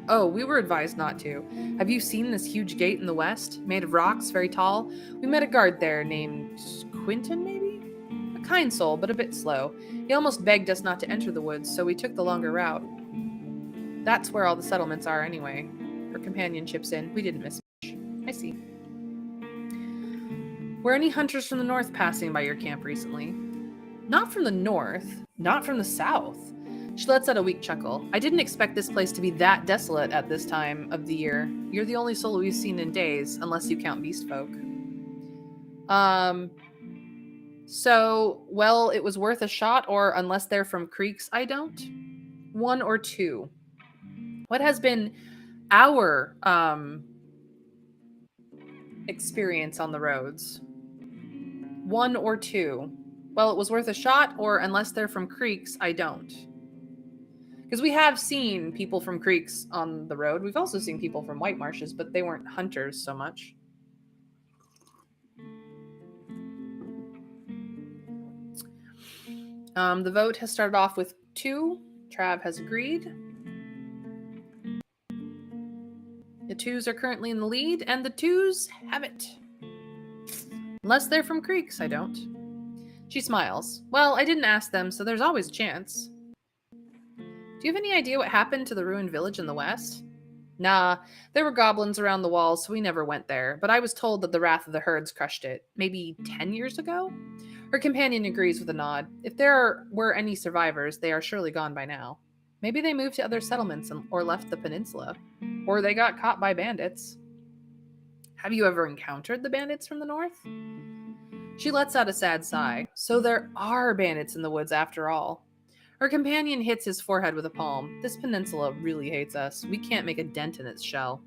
Oh, we were advised not to. Have you seen this huge gate in the west? Made of rocks, very tall? We met a guard there named Quinton, maybe? A kind soul, but a bit slow. He almost begged us not to enter the woods, so we took the longer route. That's where all the settlements are, anyway. Her companion chips in. We didn't miss much. I see. Were any hunters from the north passing by your camp recently? Not from the north, not from the south. She lets out a weak chuckle. I didn't expect this place to be that desolate at this time of the year. You're the only soul we've seen in days, unless you count beast folk. So, well, it was worth a shot, or unless they're from creeks, I don't. 1 or 2. What has been our experience on the roads? 1 or 2. Well, it was worth a shot, or unless they're from creeks, I don't. Because we have seen people from creeks on the road. We've also seen people from white marshes, but they weren't hunters so much. The vote has started off with 2. Trav has agreed. The 2s are currently in the lead, and the 2s have it. Unless they're from creeks, I don't. She smiles. Well, I didn't ask them, so there's always a chance. Do you have any idea what happened to the ruined village in the west? Nah, there were goblins around the walls, so we never went there, but I was told that the wrath of the herds crushed it. Maybe 10 years ago? Her companion agrees with a nod. If there were any survivors, they are surely gone by now. Maybe they moved to other settlements or left the peninsula. Or they got caught by bandits. Have you ever encountered the bandits from the north? She lets out a sad sigh. So there are bandits in the woods after all. Her companion hits his forehead with a palm. This peninsula really hates us. We can't make a dent in its shell.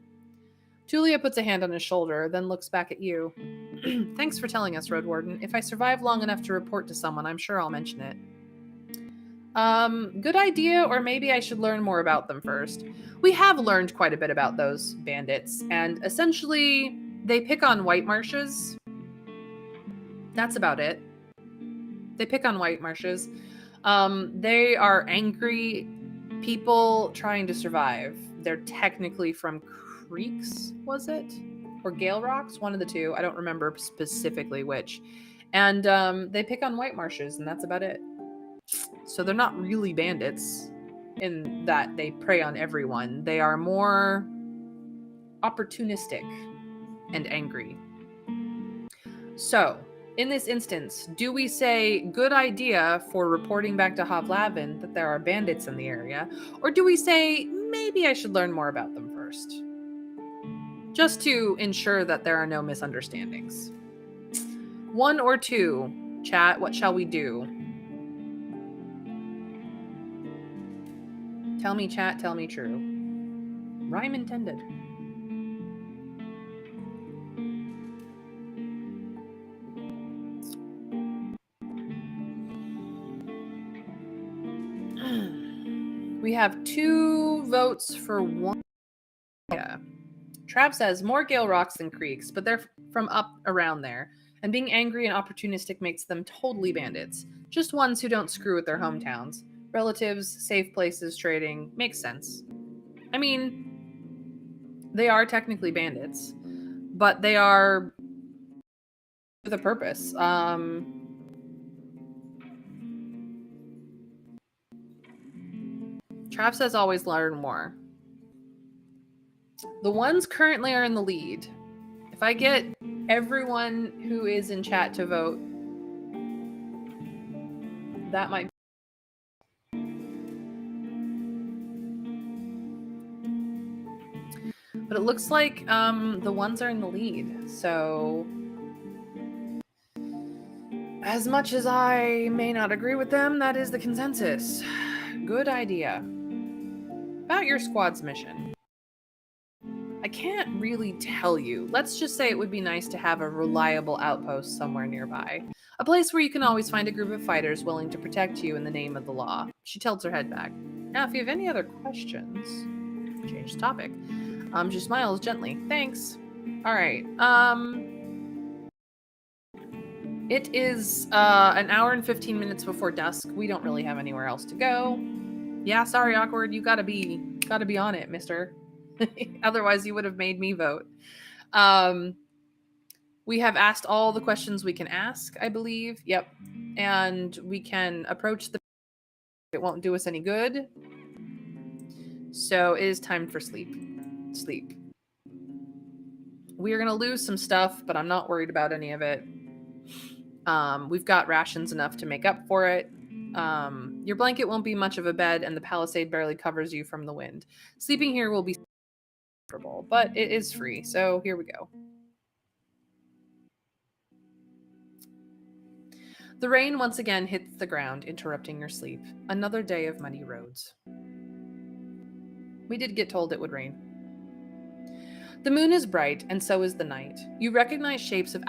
Tulia puts a hand on his shoulder, then looks back at you. Thanks for telling us, Roadwarden. If I survive long enough to report to someone, I'm sure I'll mention it. Good idea, or maybe I should learn more about them first. We have learned quite a bit about those bandits, and essentially, they pick on white marshes. That's about it. They pick on white marshes. They are angry people trying to survive. They're technically from creeks, was it? Or Gale Rocks? One of the two. I don't remember specifically which. And they pick on white marshes, and that's about it. So they're not really bandits in that they prey on everyone. They are more opportunistic and angry. So, in this instance, do we say good idea for reporting back to Havlavin that there are bandits in the area, or do we say maybe I should learn more about them first? Just to ensure that there are no misunderstandings. 1 or 2, chat, what shall we do? Tell me, chat, tell me true. Rhyme intended. We have 2 votes for 1. Yeah. Trav says more Gale Rocks than creeks, but they're from up around there. And being angry and opportunistic makes them totally bandits. Just ones who don't screw with their hometowns. Relatives, safe places, trading. Makes sense. I mean, they are technically bandits, but they are with a purpose. Trav says always learn more. The ones currently are in the lead. If I get everyone who is in chat to vote, that might be. But it looks like the ones are in the lead. So as much as I may not agree with them, that is the consensus. Good idea. About your squad's mission. I can't really tell you. Let's just say it would be nice to have a reliable outpost somewhere nearby. A place where you can always find a group of fighters willing to protect you in the name of the law. She tilts her head back. Now, if you have any other questions, change the topic. She smiles gently. Thanks. All right. It is an hour and 15 minutes before dusk. We don't really have anywhere else to go. Yeah, sorry, awkward. You gotta be on it, mister. Otherwise, you would have made me vote. We have asked all the questions we can ask, I believe. Yep. And we can approach the... It won't do us any good. So it is time for sleep. Sleep. We are going to lose some stuff, but I'm not worried about any of it. We've got rations enough to make up for it. Your blanket won't be much of a bed, and the palisade barely covers you from the wind. Sleeping here will be comfortable, but it is free, so here we go. The rain once again hits the ground, interrupting your sleep. Another day of muddy roads. We did get told it would rain. The moon is bright, and so is the night. You recognize shapes of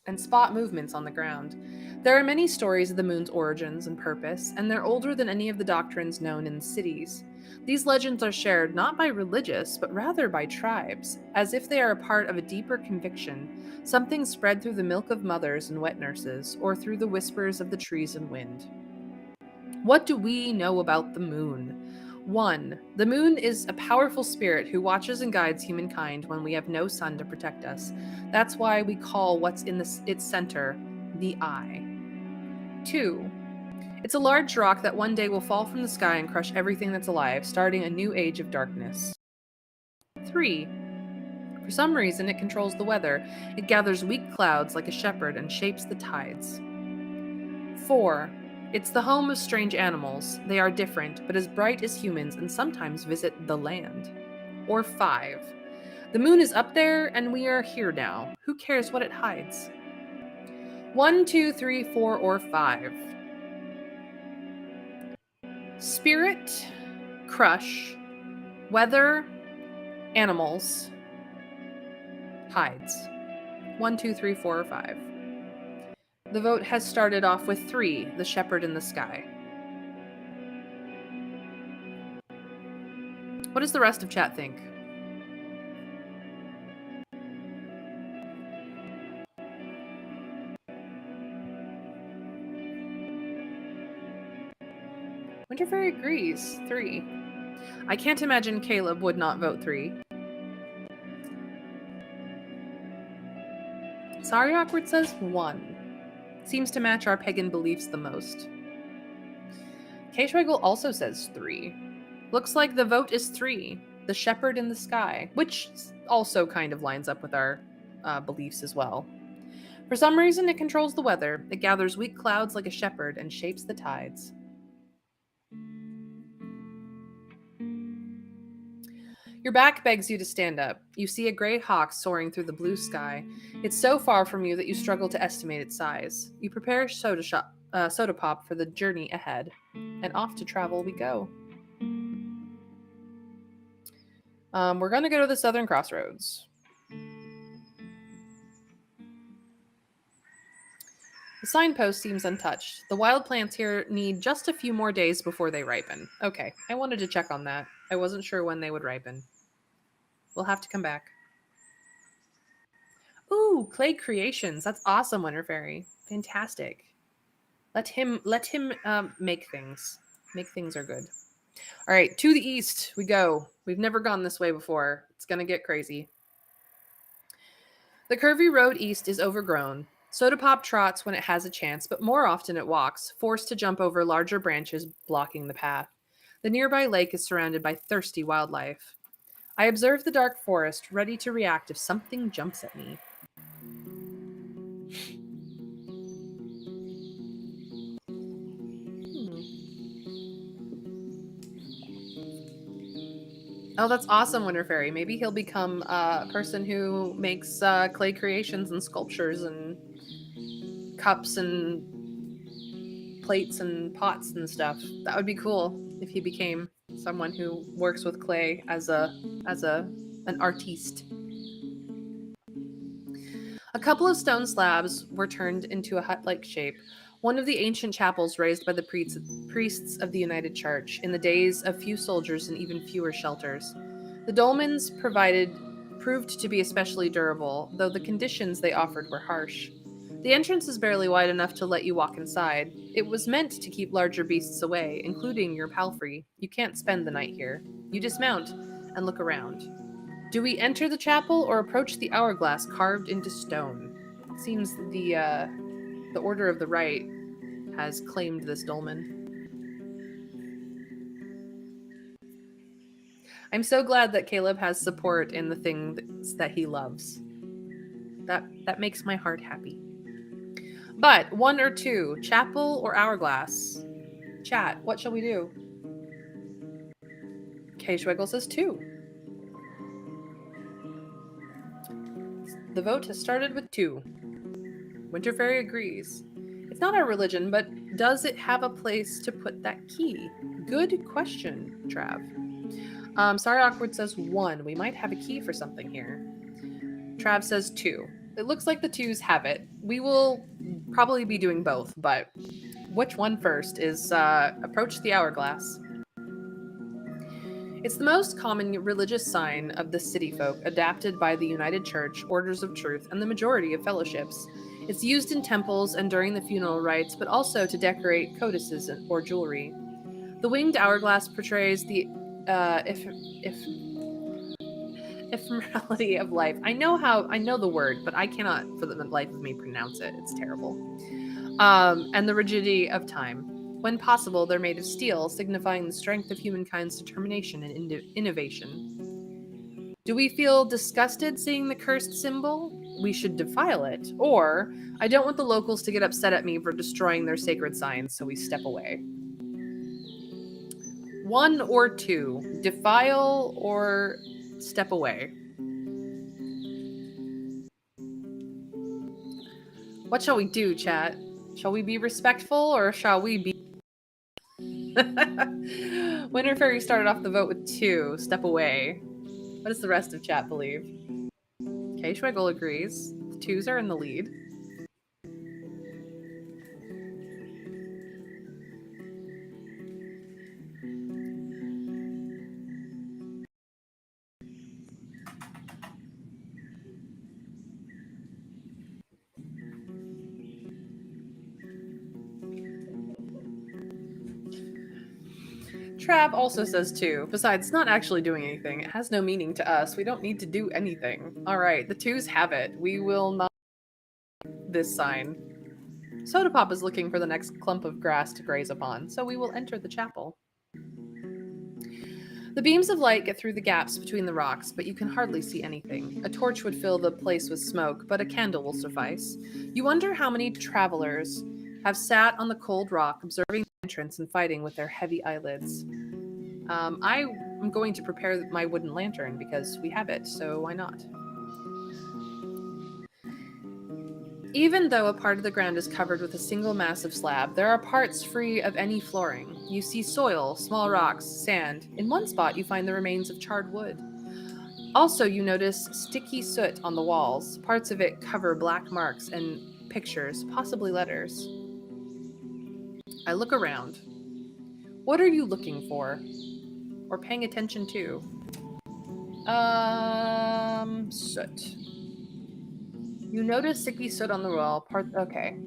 and spot movements on the ground. There are many stories of the moon's origins and purpose, and they're older than any of the doctrines known in the cities. These legends are shared not by religious, but rather by tribes, as if they are a part of a deeper conviction, something spread through the milk of mothers and wet nurses, or through the whispers of the trees and wind. What do we know about the moon? 1. The moon is a powerful spirit who watches and guides humankind when we have no sun to protect us. That's why we call what's in its center the eye. 2. It's a large rock that one day will fall from the sky and crush everything that's alive, starting a new age of darkness. 3. For some reason, it controls the weather. It gathers weak clouds like a shepherd and shapes the tides. 4. It's the home of strange animals. They are different, but as bright as humans and sometimes visit the land. Or 5. The moon is up there and we are here now. Who cares what it hides? 1, 2, 3, 4, or 5. Spirit, crush, weather, animals, hides. 1, 2, 3, 4, or 5. The vote has started off with 3, the shepherd in the sky. What does the rest of chat think? Winterfairy agrees. 3. I can't imagine Caleb would not vote 3. Sorry Awkward says 1. Seems to match our pagan beliefs the most. K-Schwegel also says 3. Looks like the vote is 3. The shepherd in the sky, which also kind of lines up with our beliefs as well. For some reason, it controls the weather. It gathers weak clouds like a shepherd and shapes the tides. Your back begs you to stand up. You see a gray hawk soaring through the blue sky. It's so far from you that you struggle to estimate its size. You prepare soda pop for the journey ahead, and off to travel we go. We're going to go to the southern crossroads. The signpost seems untouched. The wild plants here need just a few more days before they ripen. Okay, I wanted to check on that. I wasn't sure when they would ripen. We'll have to come back. Ooh, clay creations. That's awesome, Winter Fairy. Fantastic. Let him make things. Make things are good. All right, to the east we go. We've never gone this way before. It's going to get crazy. The curvy road east is overgrown. Soda Pop trots when it has a chance, but more often it walks, forced to jump over larger branches blocking the path. The nearby lake is surrounded by thirsty wildlife. I observe the dark forest, ready to react if something jumps at me. Oh, that's awesome, Winter Fairy. Maybe he'll become a person who makes clay creations and sculptures and cups and plates and pots and stuff. That would be cool if he became someone who works with clay as an artiste. A couple of stone slabs were turned into a hut-like shape, one of the ancient chapels raised by the priests of the United Church in the days of few soldiers and even fewer shelters. The dolmens proved to be especially durable, though the conditions they offered were harsh. The entrance is barely wide enough to let you walk inside. It was meant to keep larger beasts away, including your palfrey. You can't spend the night here. You dismount and look around. Do we enter the chapel or approach the hourglass carved into stone? It seems the Order of the Right has claimed this dolmen. I'm so glad that Caleb has support in the things that he loves. That makes my heart happy. But one or two, chapel or hourglass? Chat, what shall we do? K Schwiggle says two. The vote has started with two. Winter Fairy agrees. It's not our religion, but does it have a place to put that key? Good question, Trav. Sorry Awkward says one. We might have a key for something here. Trav says two. It looks like the twos have it. We will probably be doing both, but which one first is approach the hourglass. It's the most common religious sign of the city folk, adapted by the United Church, Orders of Truth, and the majority of fellowships. It's used in temples and during the funeral rites, but also to decorate codices or jewelry. The winged hourglass portrays the ephemerality of life. I know the word, but I cannot for the life of me pronounce it. It's terrible. And the rigidity of time. When possible, they're made of steel, signifying the strength of humankind's determination and innovation. Do we feel disgusted seeing the cursed symbol? We should defile it. Or, I don't want the locals to get upset at me for destroying their sacred signs, so we step away. One or two, defile or step away. What shall we do, chat? Shall we be respectful or shall we be... Winter Fairy started off the vote with two, step away. What does the rest of chat believe? K Schwiggle agrees. The twos are in the lead. Trav also says two. Besides, it's not actually doing anything. It has no meaning to us. We don't need to do anything. All right, the twos have it. We will not this sign. Soda Pop is looking for the next clump of grass to graze upon, so we will enter the chapel. The beams of light get through the gaps between the rocks, but you can hardly see anything. A torch would fill the place with smoke, but a candle will suffice. You wonder how many travelers have sat on the cold rock, observing the entrance and fighting with their heavy eyelids. I am going to prepare my wooden lantern because we have it, so why not? Even though a part of the ground is covered with a single massive slab, there are parts free of any flooring. You see soil, small rocks, sand. In one spot, you find the remains of charred wood. Also, you notice sticky soot on the walls. Parts of it cover black marks and pictures, possibly letters. I look around. What are you looking for? Or paying attention to? Soot. You notice sticky soot on the wall. Okay.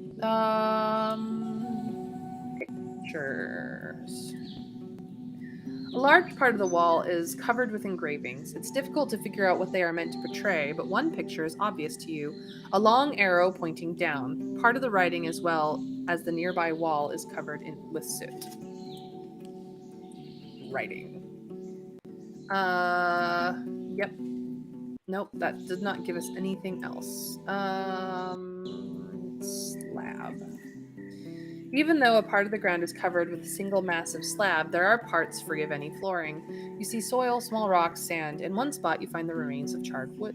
Pictures. A large part of the wall is covered with engravings. It's difficult to figure out what they are meant to portray, but one picture is obvious to you. A long arrow pointing down. Part of the writing, as well as the nearby wall, is covered with soot. Writing. Yep. Nope, that did not give us anything else. Slab. Even though a part of the ground is covered with a single massive slab, there are parts free of any flooring. You see soil, small rocks, sand. In one spot, you find the remains of charred wood.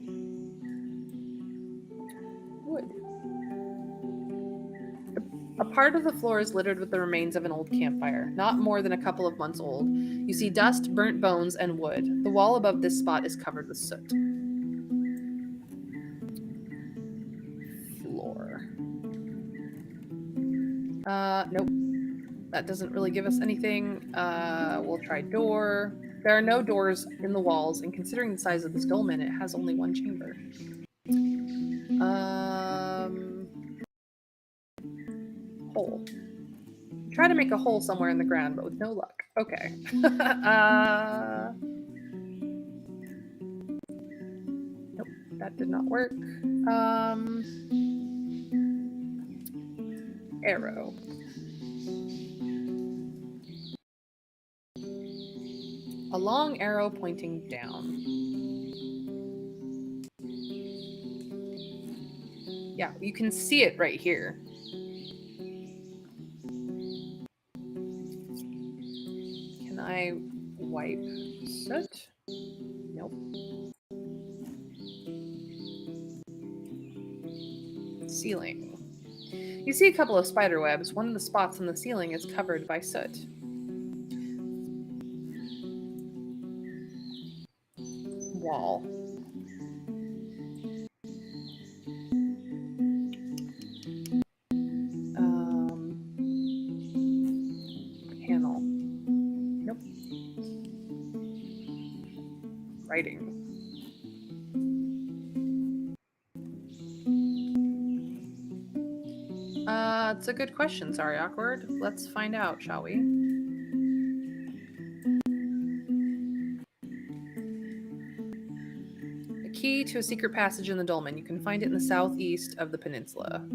A part of the floor is littered with the remains of an old campfire, not more than a couple of months old. You see dust, burnt bones, and wood. The wall above this spot is covered with soot. Floor. Nope. That doesn't really give us anything. We'll try door. There are no doors in the walls, and considering the size of this dolmen, it has only one chamber. Hole. Try to make a hole somewhere in the ground, but with no luck. Okay. Nope, that did not work. Arrow. A long arrow pointing down. Yeah, you can see it right here. Can I wipe soot? Nope. Ceiling. You see a couple of spider webs. One of the spots on the ceiling is covered by soot. Wall. Panel. Nope. Writing. It's a good question. Sorry, awkward. Let's find out, shall we? A key to a secret passage in the dolmen. You can find it in the southeast of the peninsula.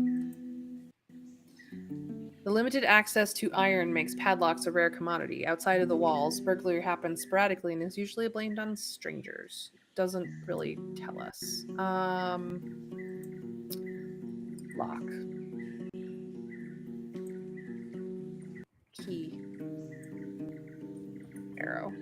The limited access to iron makes padlocks a rare commodity. Outside of the walls, burglary happens sporadically and is usually blamed on strangers. Doesn't really tell us. Lock. Key. Arrow.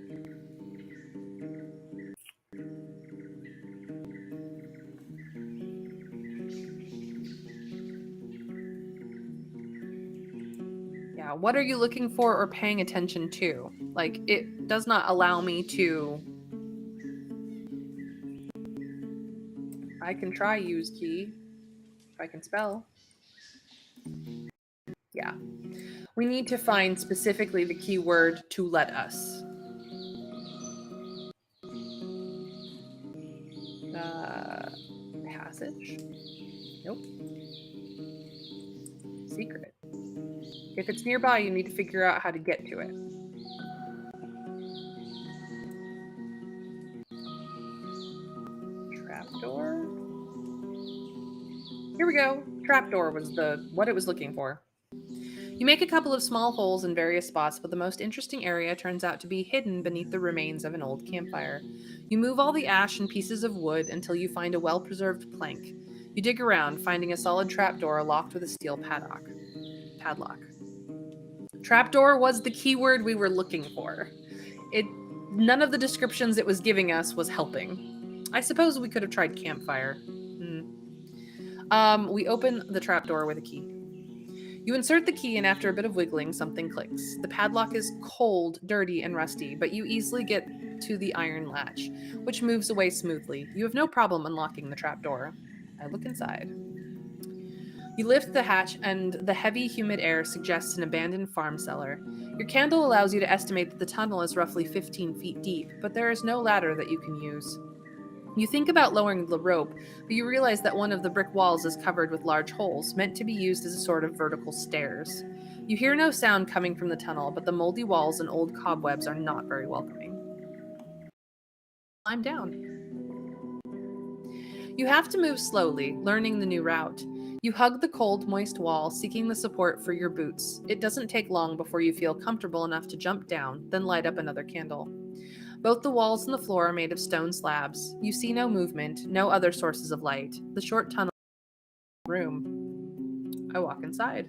Yeah, what are you looking for or paying attention to? Like, it does not allow me to... I can try use key, if I can spell. Yeah. We need to find specifically the keyword to let us. Passage? Nope. Secret. If it's nearby, you need to figure out how to get to it. Trapdoor? Here we go. Trapdoor was what it was looking for. You make a couple of small holes in various spots, but the most interesting area turns out to be hidden beneath the remains of an old campfire. You move all the ash and pieces of wood until you find a well-preserved plank. You dig around, finding a solid trapdoor locked with a steel padlock. Trapdoor was the keyword we were looking for. None of the descriptions it was giving us was helping. I suppose we could have tried campfire. We open the trapdoor with a key. You insert the key, and after a bit of wiggling, something clicks. The padlock is cold, dirty, and rusty, but you easily get to the iron latch, which moves away smoothly. You have no problem unlocking the trapdoor. I look inside. You lift the hatch, and the heavy, humid air suggests an abandoned farm cellar. Your candle allows you to estimate that the tunnel is roughly 15 feet deep, but there is no ladder that you can use. You think about lowering the rope, but you realize that one of the brick walls is covered with large holes, meant to be used as a sort of vertical stairs. You hear no sound coming from the tunnel, but the moldy walls and old cobwebs are not very welcoming. Climb down. You have to move slowly, learning the new route. You hug the cold, moist wall, seeking the support for your boots. It doesn't take long before you feel comfortable enough to jump down, then light up another candle. Both the walls and the floor are made of stone slabs. You see no movement, no other sources of light. The short tunnel room. I walk inside.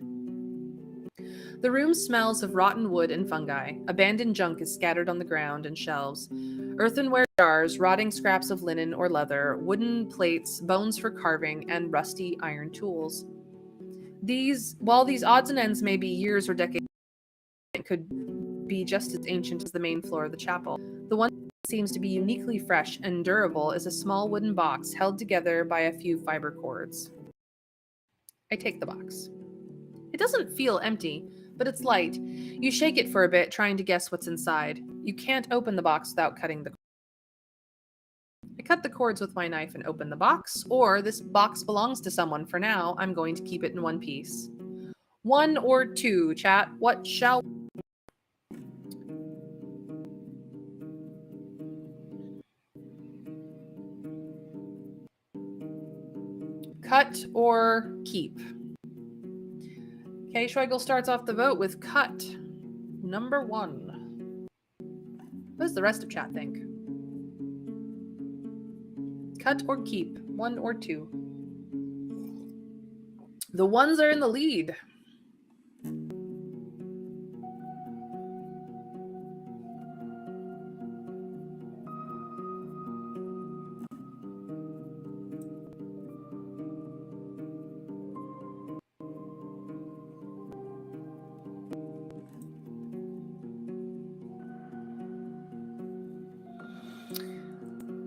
The room smells of rotten wood and fungi. Abandoned junk is scattered on the ground and shelves. Earthenware jars, rotting scraps of linen or leather, wooden plates, bones for carving, and rusty iron tools. While these odds and ends may be years or decades, it could be just as ancient as the main floor of the chapel. The one that seems to be uniquely fresh and durable is a small wooden box held together by a few fiber cords. I take the box. It doesn't feel empty, but it's light. You shake it for a bit, trying to guess what's inside. You can't open the box without cutting the cords. I cut the cords with my knife and open the box, or this box belongs to someone for now. I'm going to keep it in one piece. 1 or 2, chat. What shall... Cut or keep? Okay, Schweigel starts off the vote with cut. Number 1. What does the rest of chat think? Cut or keep? 1 or 2? The ones are in the lead.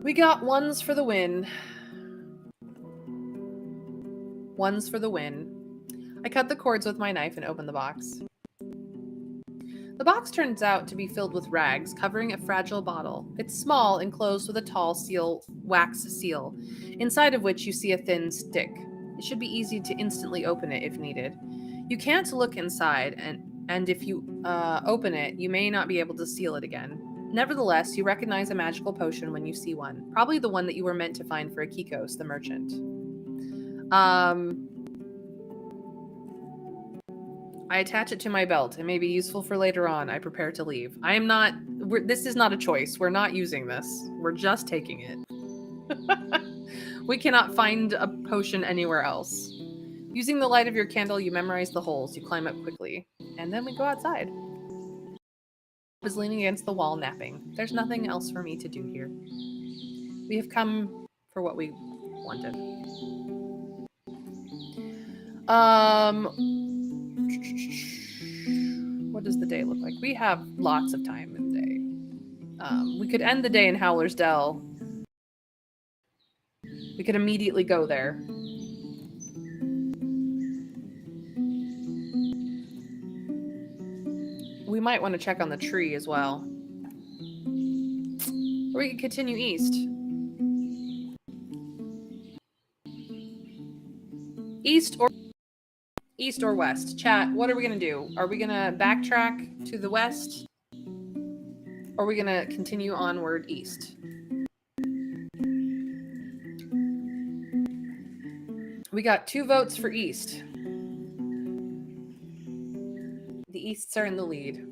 We got ones for the win. Ones for the win. I cut the cords with my knife and opened the box. The box turns out to be filled with rags covering a fragile bottle. It's small and closed with a tall wax seal, inside of which you see a thin stick. It should be easy to instantly open it if needed. You can't look inside, and if you open it, you may not be able to seal it again. Nevertheless, you recognize a magical potion when you see one, probably the one that you were meant to find for Akikos, the merchant. I attach it to my belt. It may be useful for later on. I prepare to leave. This is not a choice. We're not using this. We're just taking it. We cannot find a potion anywhere else. Using the light of your candle, you memorize the holes. You climb up quickly. And then we go outside. I was leaning against the wall, napping. There's nothing else for me to do here. We have come for what we wanted. What does the day look like? We have lots of time in the day. We could end the day in Howler's Dell. We could immediately go there. We might want to check on the tree as well. Or we could continue east. East or west? Chat, what are we going to do? Are we going to backtrack to the west? Or are we going to continue onward east? We got 2 votes for east. The Easts are in the lead.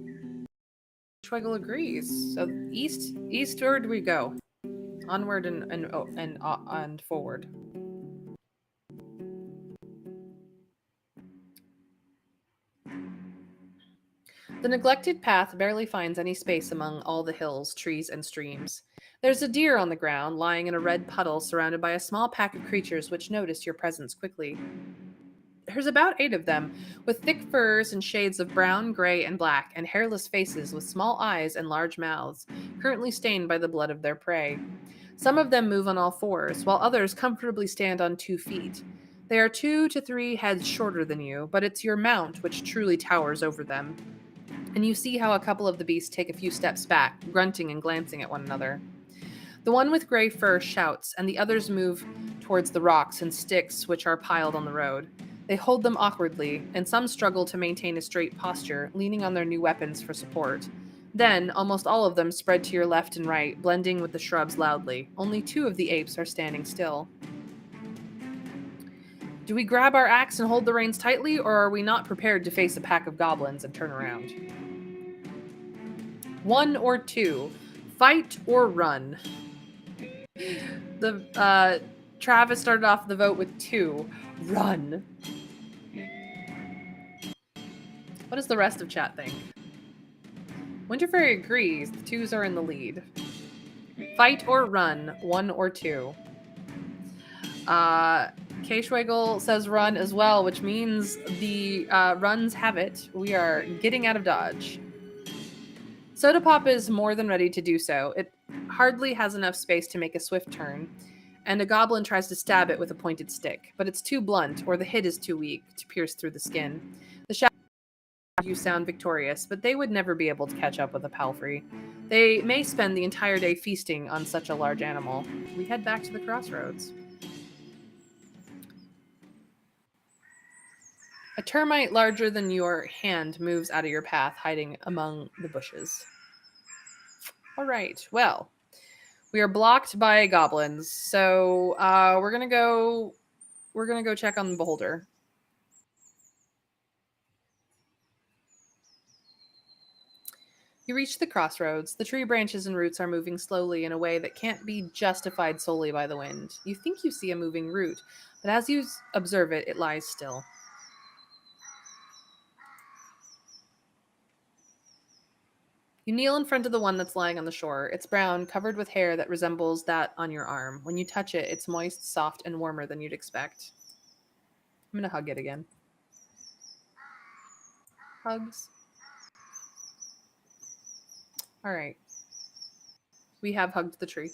Schwegel agrees. So east, where do we go? Onward and forward. The neglected path barely finds any space among all the hills, trees, and streams. There's a deer on the ground, lying in a red puddle surrounded by a small pack of creatures which notice your presence quickly. There's about 8 of them, with thick furs and shades of brown, gray, and black, and hairless faces with small eyes and large mouths, currently stained by the blood of their prey. Some of them move on all 4s, while others comfortably stand on 2 feet. They are 2 to 3 heads shorter than you, but it's your mount which truly towers over them. And you see how a couple of the beasts take a few steps back, grunting and glancing at one another. The one with gray fur shouts, and the others move towards the rocks and sticks which are piled on the road. They hold them awkwardly, and some struggle to maintain a straight posture, leaning on their new weapons for support. Then, almost all of them spread to your left and right, blending with the shrubs loudly. Only 2 of the apes are standing still. Do we grab our axe and hold the reins tightly, or are we not prepared to face a pack of goblins and turn around? 1 or 2. Fight or run. Travis started off the vote with 2. Run. What does the rest of chat think? Winterfairy agrees. The 2s are in the lead. Fight or run. 1 or 2. K-Schwegel says run as well, which means the runs have it. We are getting out of Dodge. Soda Pop is more than ready to do so. It hardly has enough space to make a swift turn, and a goblin tries to stab it with a pointed stick, but it's too blunt, or the hit is too weak to pierce through the skin. The shadows you sound victorious, but they would never be able to catch up with a palfrey. They may spend the entire day feasting on such a large animal. We head back to the crossroads. A termite larger than your hand moves out of your path, hiding among the bushes. All right, well, we are blocked by goblins, so we're gonna go check on the beholder. You reach the crossroads. The tree branches and roots are moving slowly in a way that can't be justified solely by the wind. You think you see a moving root, but as you observe it, it lies still. You kneel in front of the one that's lying on the shore. It's brown, covered with hair that resembles that on your arm. When you touch it, it's moist, soft, and warmer than you'd expect. I'm going to hug it again. Hugs. All right. We have hugged the tree.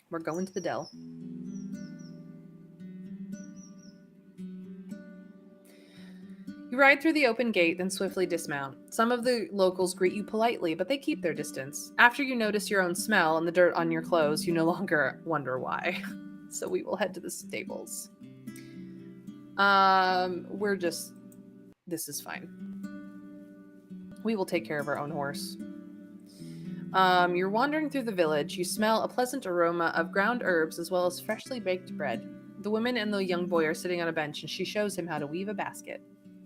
We're going to the dell. You ride through the open gate, then swiftly dismount. Some of the locals greet you politely, but they keep their distance. After you notice your own smell and the dirt on your clothes, you no longer wonder why. So we will head to the stables. This is fine. We will take care of our own horse. You're wandering through the village. You smell a pleasant aroma of ground herbs as well as freshly baked bread. The woman and the young boy are sitting on a bench, and she shows him how to weave a basket.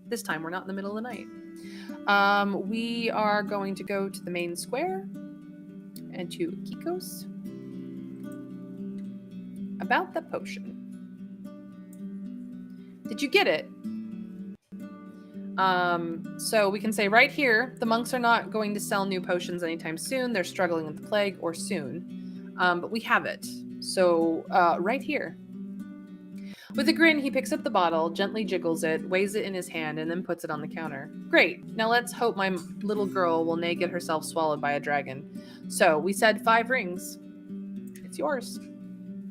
This time, we're not in the middle of the night. We are going to go to the main square and to Kiko's about the potion. Did you get it? So we can say right here, the monks are not going to sell new potions anytime soon. They're struggling with the plague or soon. But we have it. So right here. With a grin, he picks up the bottle, gently jiggles it, weighs it in his hand, and then puts it on the counter. Great. Now let's hope my little girl will nay get herself swallowed by a dragon. So we said 5 rings. It's yours.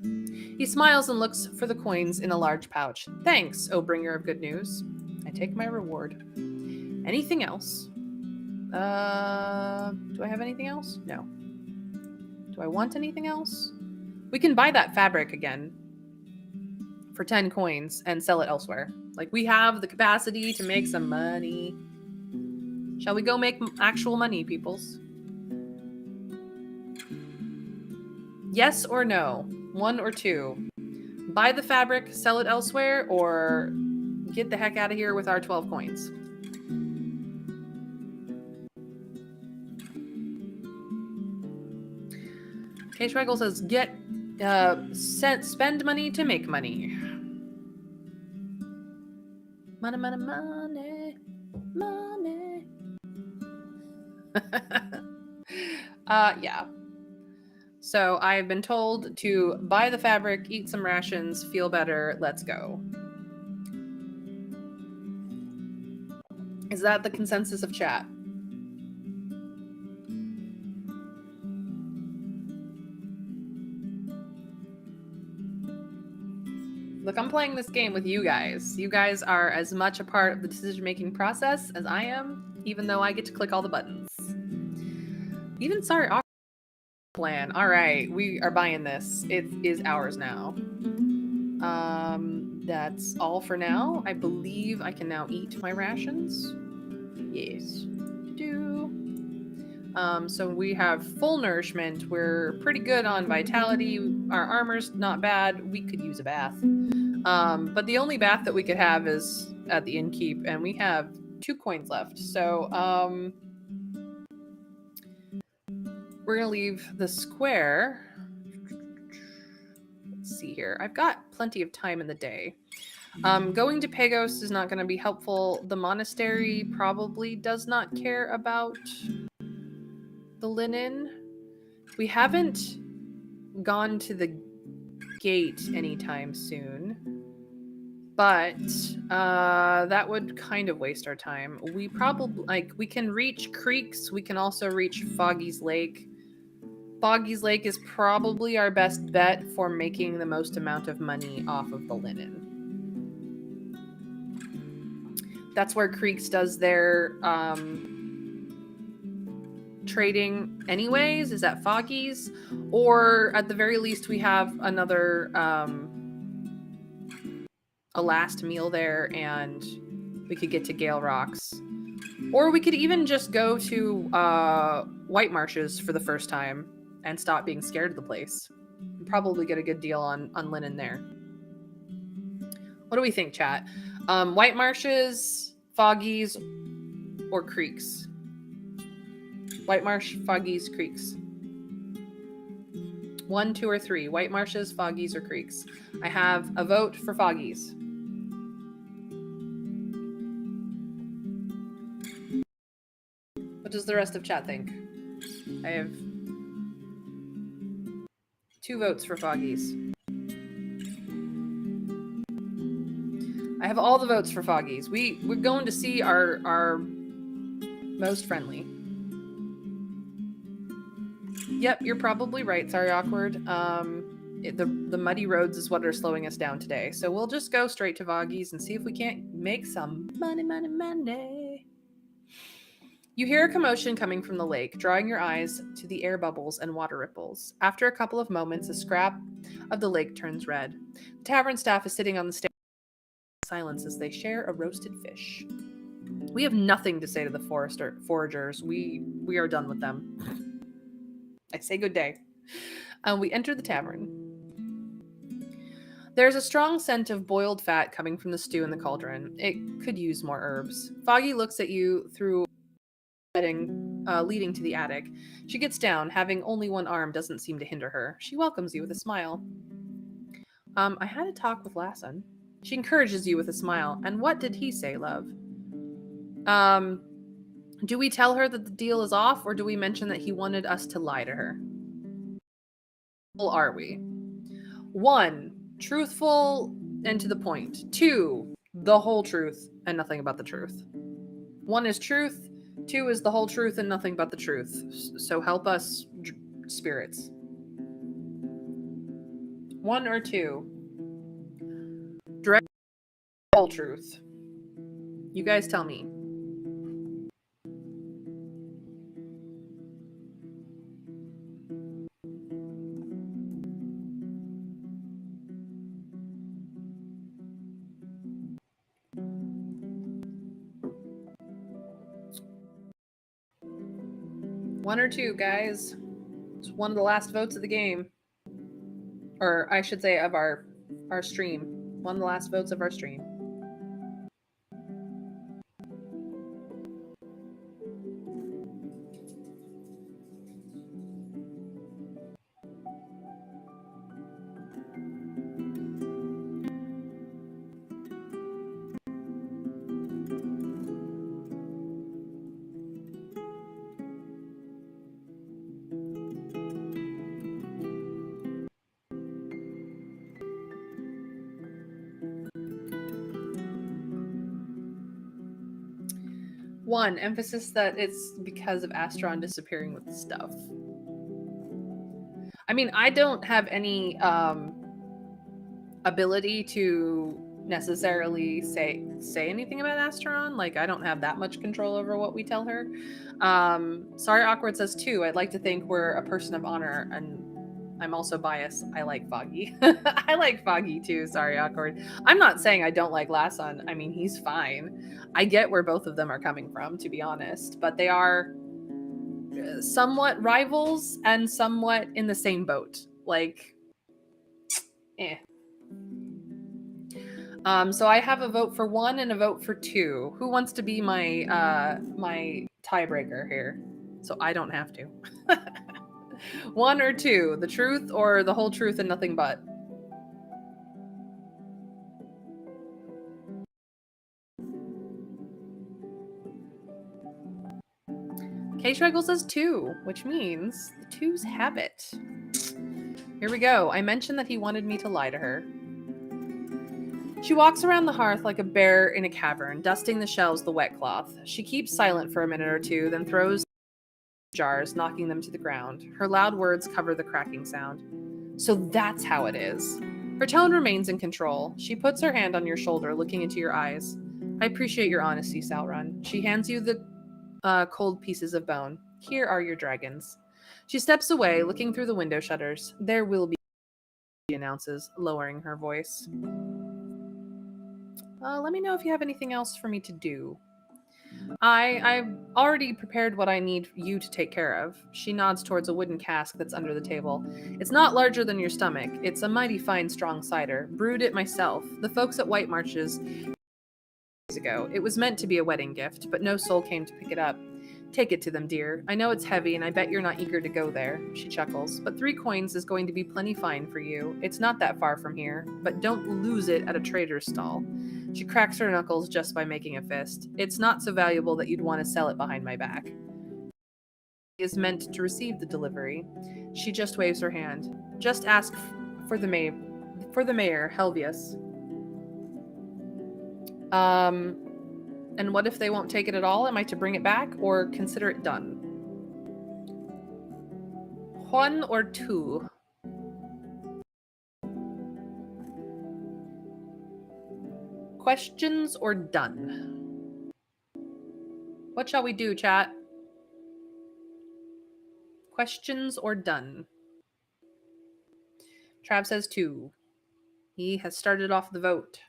He smiles and looks for the coins in a large pouch. Thanks, O bringer of good news. I take my reward. Anything else? Do I have anything else? No. Do I want anything else? We can buy that fabric again for 10 coins and sell it elsewhere. Like, we have the capacity to make some money. Shall we go make actual money, peoples? Yes or no? 1 or 2. Buy the fabric, sell it elsewhere, or get the heck out of here with our 12 coins. Okay, Schweigel says, spend money to make money. Money, money, money, money. Yeah. So I've been told to buy the fabric, eat some rations, feel better. Let's go. Is that the consensus of chat? Look, I'm playing this game with you guys. You guys are as much a part of the decision-making process as I am, even though I get to click all the buttons. Even sorry, plan. All right, we are buying this. It is ours now. That's all for now. I believe I can now eat my rations. Yes, so we have full nourishment. We're pretty good on vitality. Our armor's not bad. We could use a bath. But the only bath that we could have is at the innkeep, and we have 2 coins left. So, we're gonna leave the square. Let's see here. I've got plenty of time in the day. Going to Pagos is not going to be helpful. The monastery probably does not care about the linen. We haven't gone to the gate anytime soon, but that would kind of waste our time. We probably, we can reach creeks. We can also reach Foggy's Lake. Foggy's Lake is probably our best bet for making the most amount of money off of the linen. That's where Creeks does their trading anyways, is at Foggy's. Or at the very least, we have another, a last meal there, and we could get to Gale Rocks. Or we could even just go to White Marshes for the first time and stop being scared of the place. And probably get a good deal on linen there. What do we think, chat? White Marshes, Foggies, or creeks? White Marsh, Foggies, creeks. 1, 2, or 3. White Marshes, Foggies, or creeks. I have a vote for Foggies. What does the rest of chat think? I have 2 votes for Foggies. I have all the votes for Foggies. We're going to see our most friendly. Yep, you're probably right. Sorry, awkward. The muddy roads is what are slowing us down today. So we'll just go straight to Foggies and see if we can't make some money. You hear a commotion coming from the lake, drawing your eyes to the air bubbles and water ripples. After a couple of moments, a scrap of the lake turns red. The tavern staff is sitting on the stairs in silence as they share a roasted fish. We have nothing to say to the foragers. We are done with them. I say good day. We enter the tavern. There's a strong scent of boiled fat coming from the stew in the cauldron. It could use more herbs. Foggy looks at you through leading to the attic. She gets down. Having only one arm doesn't seem to hinder her. She welcomes you with a smile. I had a talk with Lasson. She encourages you with a smile. And what did he say, love? Do we tell her that the deal is off, or do we mention that he wanted us to lie to her? Who are we? 1, truthful and to the point. 2, the whole truth and nothing but the truth. 1 is truth. 2 is the whole truth and nothing but the truth. So help us, spirits. 1 or 2. Direct the whole truth. You guys tell me. One or 2, guys. It's one of the last votes of the game. Or I should say of our stream. One of the last votes of our stream. One, emphasis that it's because of Astron disappearing with the stuff. I mean, I don't have any ability to necessarily say anything about Astron. Like, I don't have that much control over what we tell her. Sorry, Awkward says too. I'd like to think we're a person of honor, and I'm also biased. I like Foggy. I like Foggy too. Sorry, Awkward. I'm not saying I don't like Lasson. I mean, he's fine. I get where both of them are coming from, to be honest, but they are somewhat rivals and somewhat in the same boat. Like, eh. So I have a vote for 1 and a vote for 2. Who wants to be my my tiebreaker here? So I don't have to. 1 or 2, the truth or the whole truth and nothing but? K-Shraggle says 2, which means the 2s have it. Here we go. I mentioned that he wanted me to lie to her. She walks around the hearth like a bear in a cavern, dusting the shelves with the wet cloth. She keeps silent for a minute or 2, then throws jars, knocking them to the ground. Her loud words cover the cracking sound. So that's how it is. Her tone remains in control. She puts her hand on your shoulder, looking into your eyes. I appreciate your honesty, Salrun. She hands you the cold pieces of bone. Here are your dragons. She steps away, looking through the window shutters. There will be, she announces, lowering her voice. Let me know if you have anything else for me to do. I've already prepared what I need you to take care of. She nods towards a wooden cask that's under the table. It's not larger than your stomach. It's a mighty fine strong cider. Brewed it myself. The folks at White Marches ago. It was meant to be a wedding gift, but no soul came to pick it up. Take it to them, dear. I know it's heavy, and I bet you're not eager to go there. She chuckles. But 3 coins is going to be plenty fine for you. It's not that far from here, but don't lose it at a trader's stall. She cracks her knuckles just by making a fist. It's not so valuable that you'd want to sell it behind my back. She is meant to receive the delivery. She just waves her hand. Just ask for the mayor, Helvius. And what if they won't take it at all? Am I to bring it back or consider it done? 1 or 2? Questions or done? What shall we do, chat? Questions or done? Trav says 2. He has started off the vote.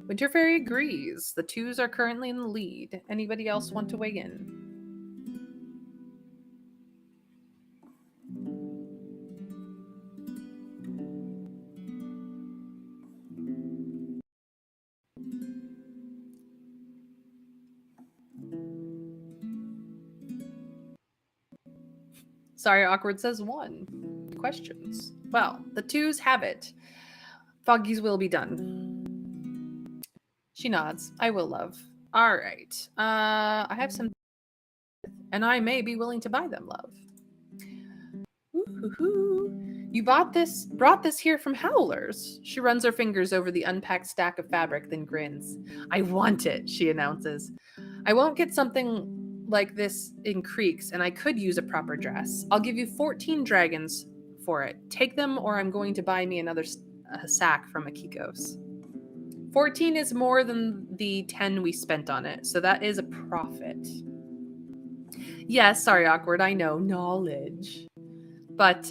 Winter Fairy agrees. The 2s are currently in the lead. Anybody else want to weigh in? Sorry, Awkward says 1. Questions. Well, the 2s have it. Foggy's will be done. She nods. I will, love. All right. I have some, and I may be willing to buy them, love. Ooh-hoo-hoo. You brought this here from Howler's. She runs her fingers over the unpacked stack of fabric, then grins. I want it, she announces. I won't get something like this in Creeks, and I could use a proper dress. I'll give you 14 dragons for it. Take them, or I'm going to buy me another sack from Akiko's. 14 is more than the 10 we spent on it, so that is a profit. Yes, sorry, Awkward, I know, knowledge. But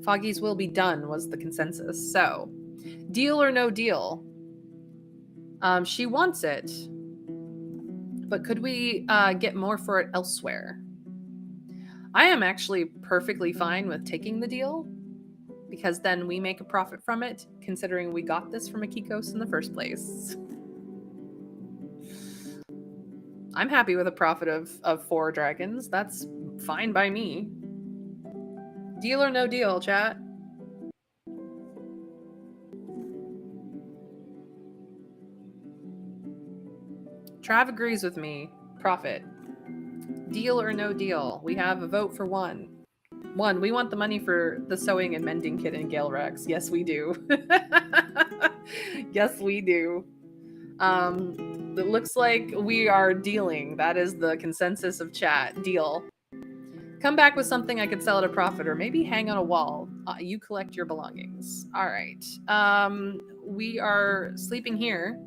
Foggy's will be done was the consensus. So, deal or no deal? She wants it, but could we get more for it elsewhere? I am actually perfectly fine with taking the deal, because then we make a profit from it, considering we got this from Akikos in the first place. I'm happy with a profit of 4 dragons. That's fine by me. Deal or no deal, chat? Trav agrees with me. Profit. Deal or no deal? We have a vote for 1. 1, we want the money for the sewing and mending kit in Gale Rex. Yes, we do. Yes, we do. It looks like we are dealing. That is the consensus of chat. Deal. Come back with something I could sell at a profit, or maybe hang on a wall. You collect your belongings. All right. We are sleeping here,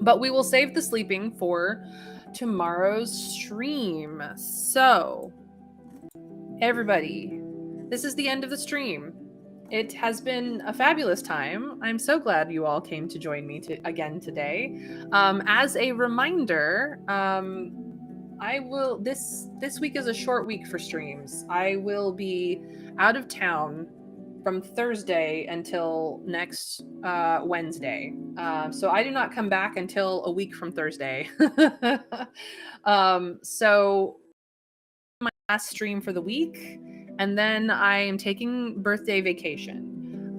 but we will save the sleeping for tomorrow's stream. So, everybody, this is the end of the stream. It has been a fabulous time. I'm so glad you all came to join me again today. As a reminder, I will this week is a short week for streams. I will be out of town from Thursday until next Wednesday. So I do not come back until a week from Thursday. So my last stream for the week, and then I am taking birthday vacation.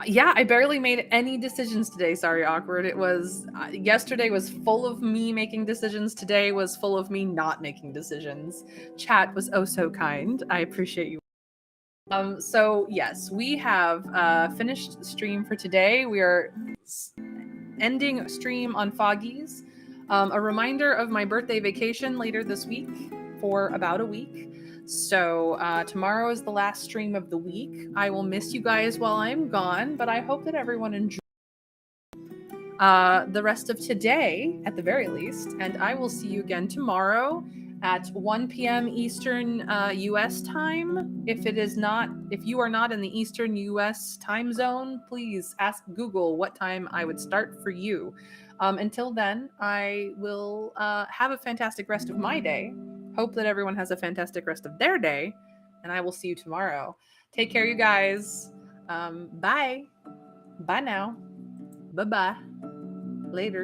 Yeah, I barely made any decisions today. Sorry, Awkward. It was yesterday was full of me making decisions. Today was full of me not making decisions. Chat was oh so kind. I appreciate you. So yes, we have finished stream for today. We are ending stream on Foggy's. A reminder of my birthday vacation later this week for about a week. So tomorrow is the last stream of the week. I will miss you guys while I'm gone, but I hope that everyone enjoys the rest of today at the very least. And I will see you again tomorrow at 1 p.m. Eastern US time. If you are not in the Eastern US time zone, please ask Google what time I would start for you. Until then, I will have a fantastic rest of my day. Hope that everyone has a fantastic rest of their day. and I will see you tomorrow. Take care, you guys. Bye. Bye now. Bye bye. Later.